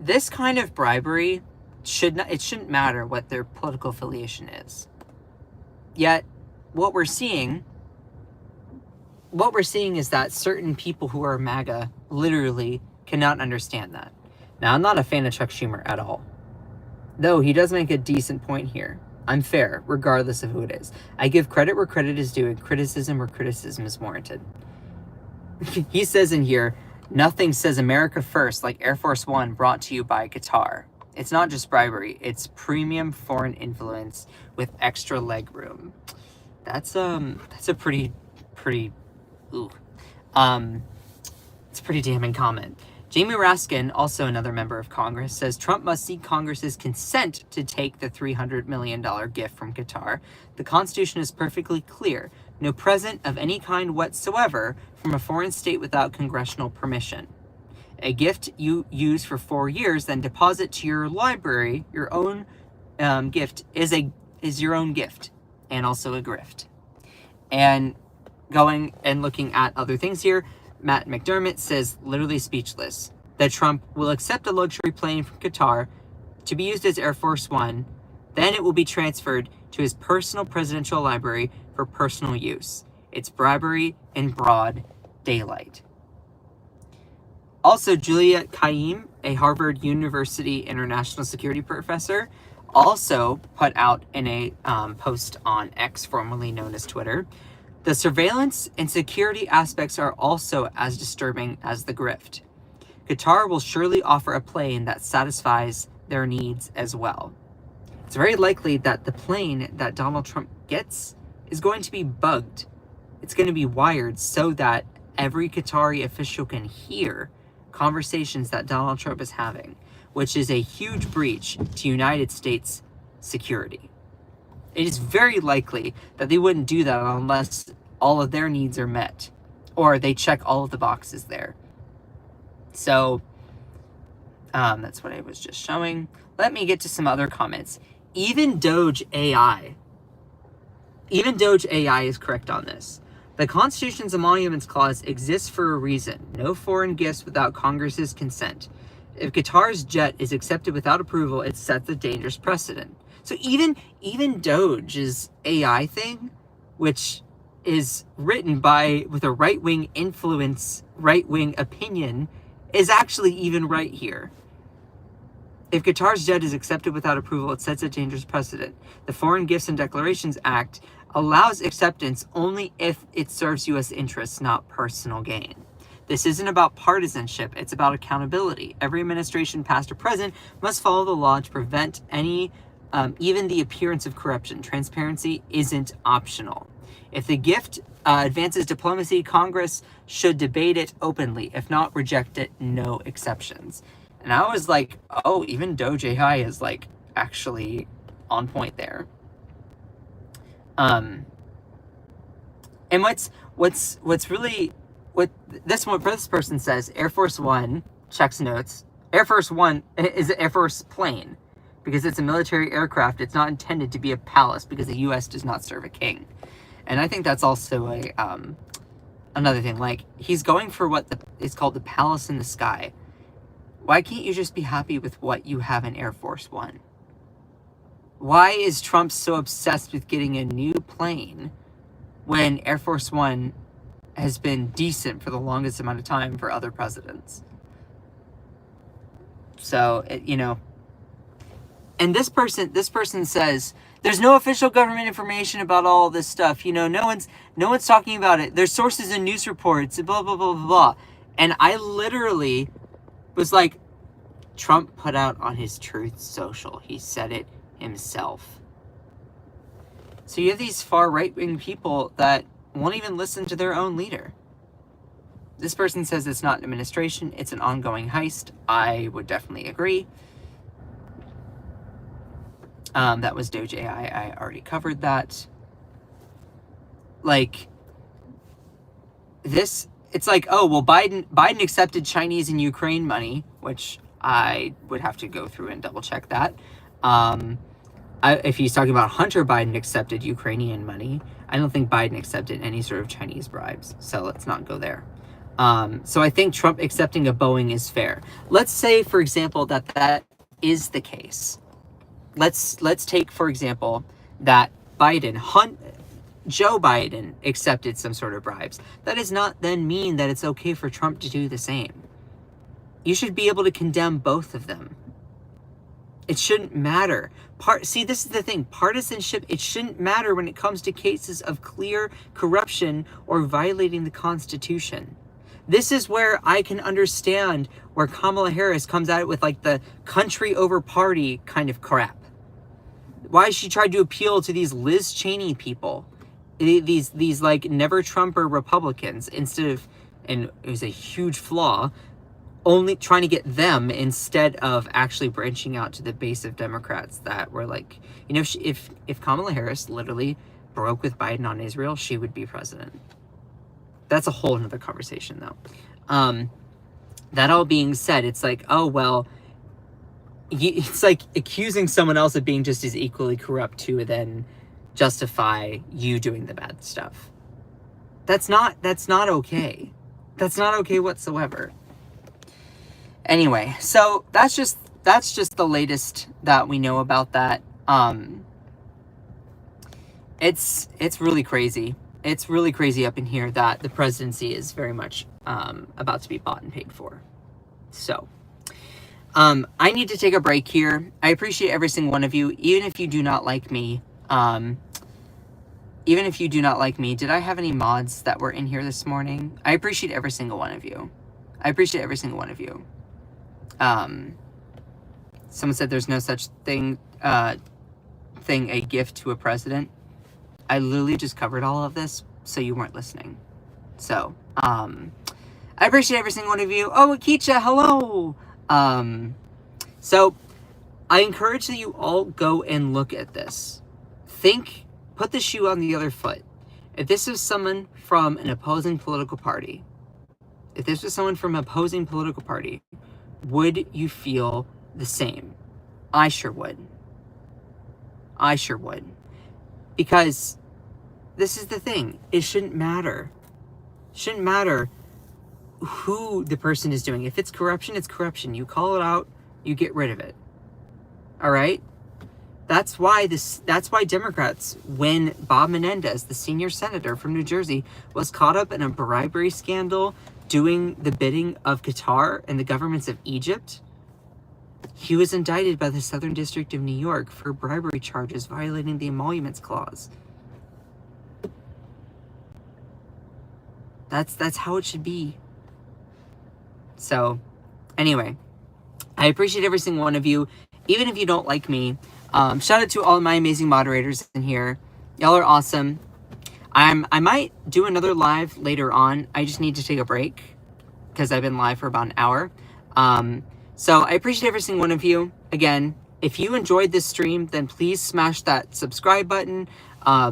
S1: This kind of bribery shouldn't matter what their political affiliation is. Yet what we're seeing is that certain people who are MAGA literally cannot understand that. Now, I'm not a fan of Chuck Schumer at all, though he does make a decent point here. I'm fair, regardless of who it is. I give credit where credit is due and criticism where criticism is warranted. He says in here, nothing says America first like Air Force One brought to you by Qatar. It's not just bribery, it's premium foreign influence with extra leg room. That's a pretty it's a pretty damning comment. Jamie Raskin, also another member of Congress, says Trump must seek Congress's consent to take the $300 million gift from Qatar. The Constitution is perfectly clear. No present of any kind whatsoever from a foreign state without congressional permission. A gift you use for 4 years, then deposit to your library, your own gift, is your own gift, and also a grift. And going and looking at other things here, Matt McDermott says, literally speechless, that Trump will accept a luxury plane from Qatar to be used as Air Force One, then it will be transferred to his personal presidential library for personal use. It's bribery in broad daylight. Also, Juliet Kaim, a Harvard University international security professor, also put out in a post on X, formerly known as Twitter, the surveillance and security aspects are also as disturbing as the grift. Qatar will surely offer a plane that satisfies their needs as well. It's very likely that the plane that Donald Trump gets is going to be bugged. It's going to be wired so that every Qatari official can hear conversations that Donald Trump is having, which is a huge breach to United States security. It is very likely that they wouldn't do that unless all of their needs are met, or they check all of the boxes there. So, that's what I was just showing. Let me get to some other comments. Even Doge AI is correct on this. The Constitution's Emoluments Clause exists for a reason. No foreign gifts without Congress's consent. If Qatar's jet is accepted without approval, it sets a dangerous precedent. So even Doge's AI thing, which is written with a right-wing influence, right-wing opinion, is actually even right here. If Qatar's jet is accepted without approval, it sets a dangerous precedent. The Foreign Gifts and Declarations Act allows acceptance only if it serves U.S. interests, not personal gain. This isn't about partisanship, it's about accountability. Every administration, past or present, must follow the law to prevent any, even the appearance of corruption. Transparency isn't optional. If the gift advances diplomacy, Congress should debate it openly. If not, reject it, no exceptions. And I was like, oh, even Doge AI is like actually on point there. And what's really what this person says, Air Force One checks notes. Air Force One is an Air Force plane because it's a military aircraft. It's not intended to be a palace because the U.S. does not serve a king. And I think that's also a another thing. Like, he's going for what is called the palace in the sky. Why can't you just be happy with what you have in Air Force One? Why is Trump so obsessed with getting a new plane when Air Force One has been decent for the longest amount of time for other presidents? So, and this person says, there's no official government information about all this stuff. No one's talking about it. There's sources and news reports, blah, blah, blah, blah, blah. And I literally was like, Trump put out on his Truth Social. He said it himself. So you have these far right-wing people that won't even listen to their own leader. This person says it's not an administration, it's an ongoing heist. I would definitely agree. That was Doge AI. I already covered that. Like, this, it's like, oh, well, Biden accepted Chinese and Ukraine money, which I would have to go through and double check that. If he's talking about Hunter Biden accepted Ukrainian money, I don't think Biden accepted any sort of Chinese bribes. So let's not go there. So I think Trump accepting a Boeing is fair. Let's say, for example, that is the case. Let's take, for example, that Joe Biden accepted some sort of bribes. That does not then mean that it's okay for Trump to do the same. You should be able to condemn both of them. It shouldn't matter. See, this is the thing. Partisanship, it shouldn't matter when it comes to cases of clear corruption or violating the Constitution. This is where I can understand where Kamala Harris comes at it with like the country over party kind of crap. Why she tried to appeal to these Liz Cheney people, these like never Trumper Republicans, instead of, and it was a huge flaw, only trying to get them instead of actually branching out to the base of Democrats that were like, if Kamala Harris literally broke with Biden on Israel, she would be president. That's a whole another conversation though. That all being said, it's like, oh, well, it's like accusing someone else of being just as equally corrupt to then justify you doing the bad stuff. That's not okay. That's not okay whatsoever. Anyway, so that's just the latest that we know about that. It's really crazy. It's really crazy up in here that the presidency is very much about to be bought and paid for. So, I need to take a break here. I appreciate every single one of you, even if you do not like me. Even if you do not like me, did I have any mods that were in here this morning? I appreciate every single one of you. I appreciate every single one of you. Someone said there's no such thing, a gift to a president. I literally just covered all of this, so you weren't listening. So, I appreciate every single one of you. Oh, Akicha, hello! So, I encourage that you all go and look at this. Put the shoe on the other foot. If this was someone from an opposing political party, would you feel the same? I sure would. Because this is the thing. It shouldn't matter. Shouldn't matter who the person is doing. If it's corruption, it's corruption. You call it out, you get rid of it. All right? That's why Democrats, when Bob Menendez, the senior senator from New Jersey, was caught up in a bribery scandal doing the bidding of Qatar and the governments of Egypt, he was indicted by the Southern District of New York for bribery charges violating the Emoluments clause. That's how it should be. So, anyway, I appreciate every single one of you, even if you don't like me. Shout out to all of my amazing moderators in here. Y'all are awesome. I might do another live later on. I just need to take a break because I've been live for about an hour. So I appreciate every single one of you. Again, if you enjoyed this stream, then please smash that subscribe button.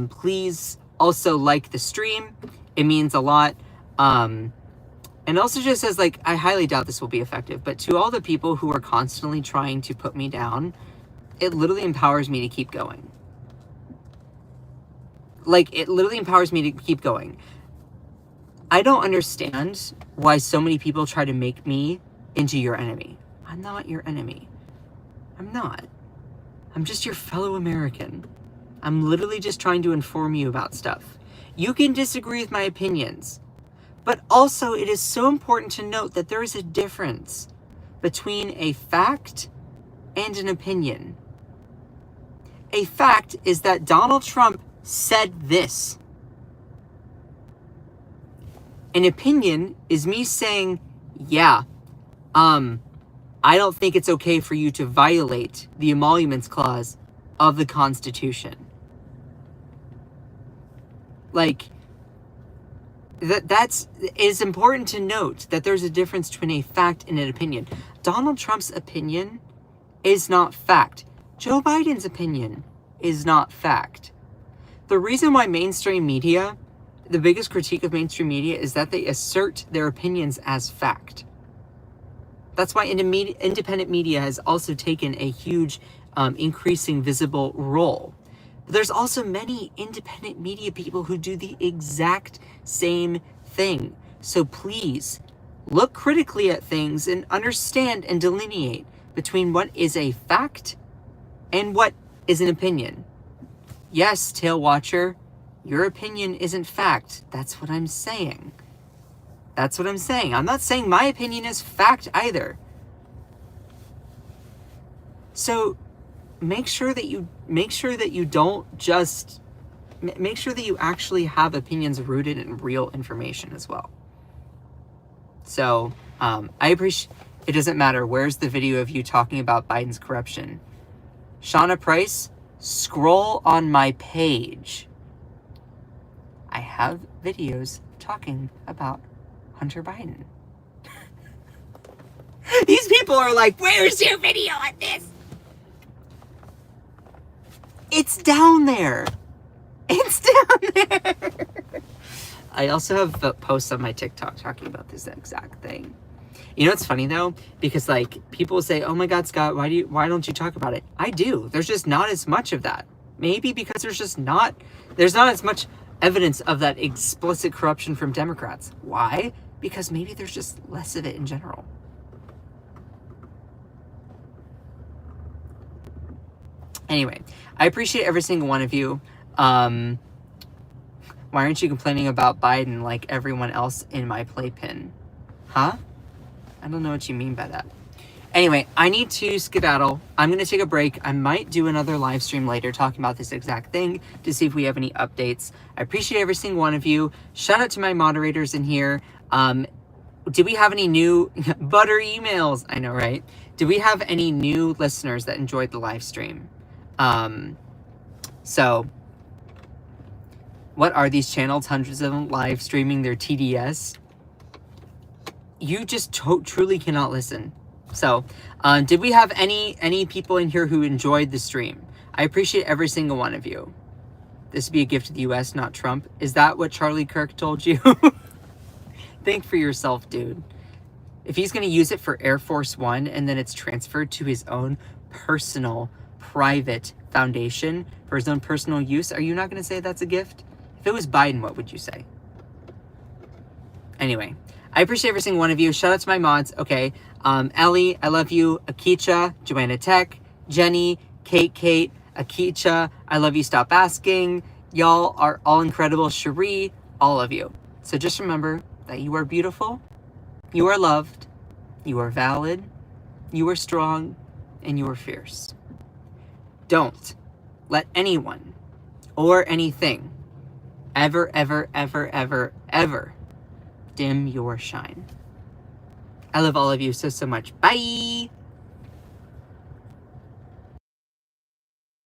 S1: Please also like the stream. It means a lot. And also just says, like, I highly doubt this will be effective, but to all the people who are constantly trying to put me down, it literally empowers me to keep going. Like, it literally empowers me to keep going. I don't understand why so many people try to make me into your enemy. I'm not your enemy. I'm not. I'm just your fellow American. I'm literally just trying to inform you about stuff. You can disagree with my opinions, but also it is so important to note that there is a difference between a fact and an opinion. A fact is that Donald Trump said this. An opinion is me saying, yeah, I don't think it's okay for you to violate the Emoluments clause of the Constitution. Like, it is important to note that there's a difference between a fact and an opinion. Donald Trump's opinion is not fact. Joe Biden's opinion is not fact. The reason why mainstream media, the biggest critique of mainstream media is that they assert their opinions as fact. That's why independent media has also taken a huge increasing visible role. But there's also many independent media people who do the exact same thing. So please look critically at things and understand and delineate between what is a fact and what is an opinion. Yes, Tail Watcher, your opinion isn't fact. That's what I'm saying. That's what I'm saying. I'm not saying my opinion is fact either. So make sure that you don't just make sure that you actually have opinions rooted in real information as well. So I appreciate. It doesn't matter. Where's the video of you talking about Biden's corruption? Shauna Price, scroll on my page. I have videos talking about Hunter Biden. These people are like, where's your video on this? It's down there. It's down there. I also have posts on my TikTok talking about this exact thing. You know what's funny though? Because like people say, oh my God, Scott, why don't you talk about it? I do. There's just not as much of that. Maybe because there's not as much evidence of that explicit corruption from Democrats. Why? Because maybe there's just less of it in general. Anyway, I appreciate every single one of you. Why aren't you complaining about Biden like everyone else in my playpen? Huh? I don't know what you mean by that. Anyway, I need to skedaddle. I'm going to take a break. I might do another live stream later talking about this exact thing to see if we have any updates. I appreciate every single one of you. Shout out to my moderators in here. Do we have any new butter emails? I know, right? Do we have any new listeners that enjoyed the live stream? So, what are these channels? Hundreds of them live streaming their TDS. You just truly cannot listen. So, did we have any people in here who enjoyed the stream? I appreciate every single one of you. This would be a gift to the US, not Trump. Is that what Charlie Kirk told you? Think for yourself, dude. If he's going to use it for Air Force One and then it's transferred to his own personal, private foundation for his own personal use, are you not going to say that's a gift? If it was Biden, what would you say? Anyway, I appreciate every single one of you. Shout out to my mods. Okay. Ellie, I love you. Akicha, Joanna Tech, Jenny, Kate, Akicha, I love you. Stop asking. Y'all are all incredible. Cherie, all of you. So just remember that you are beautiful, you are loved, you are valid, you are strong, and you are fierce. Don't let anyone or anything ever dim your shine. I love all of you so much. Bye!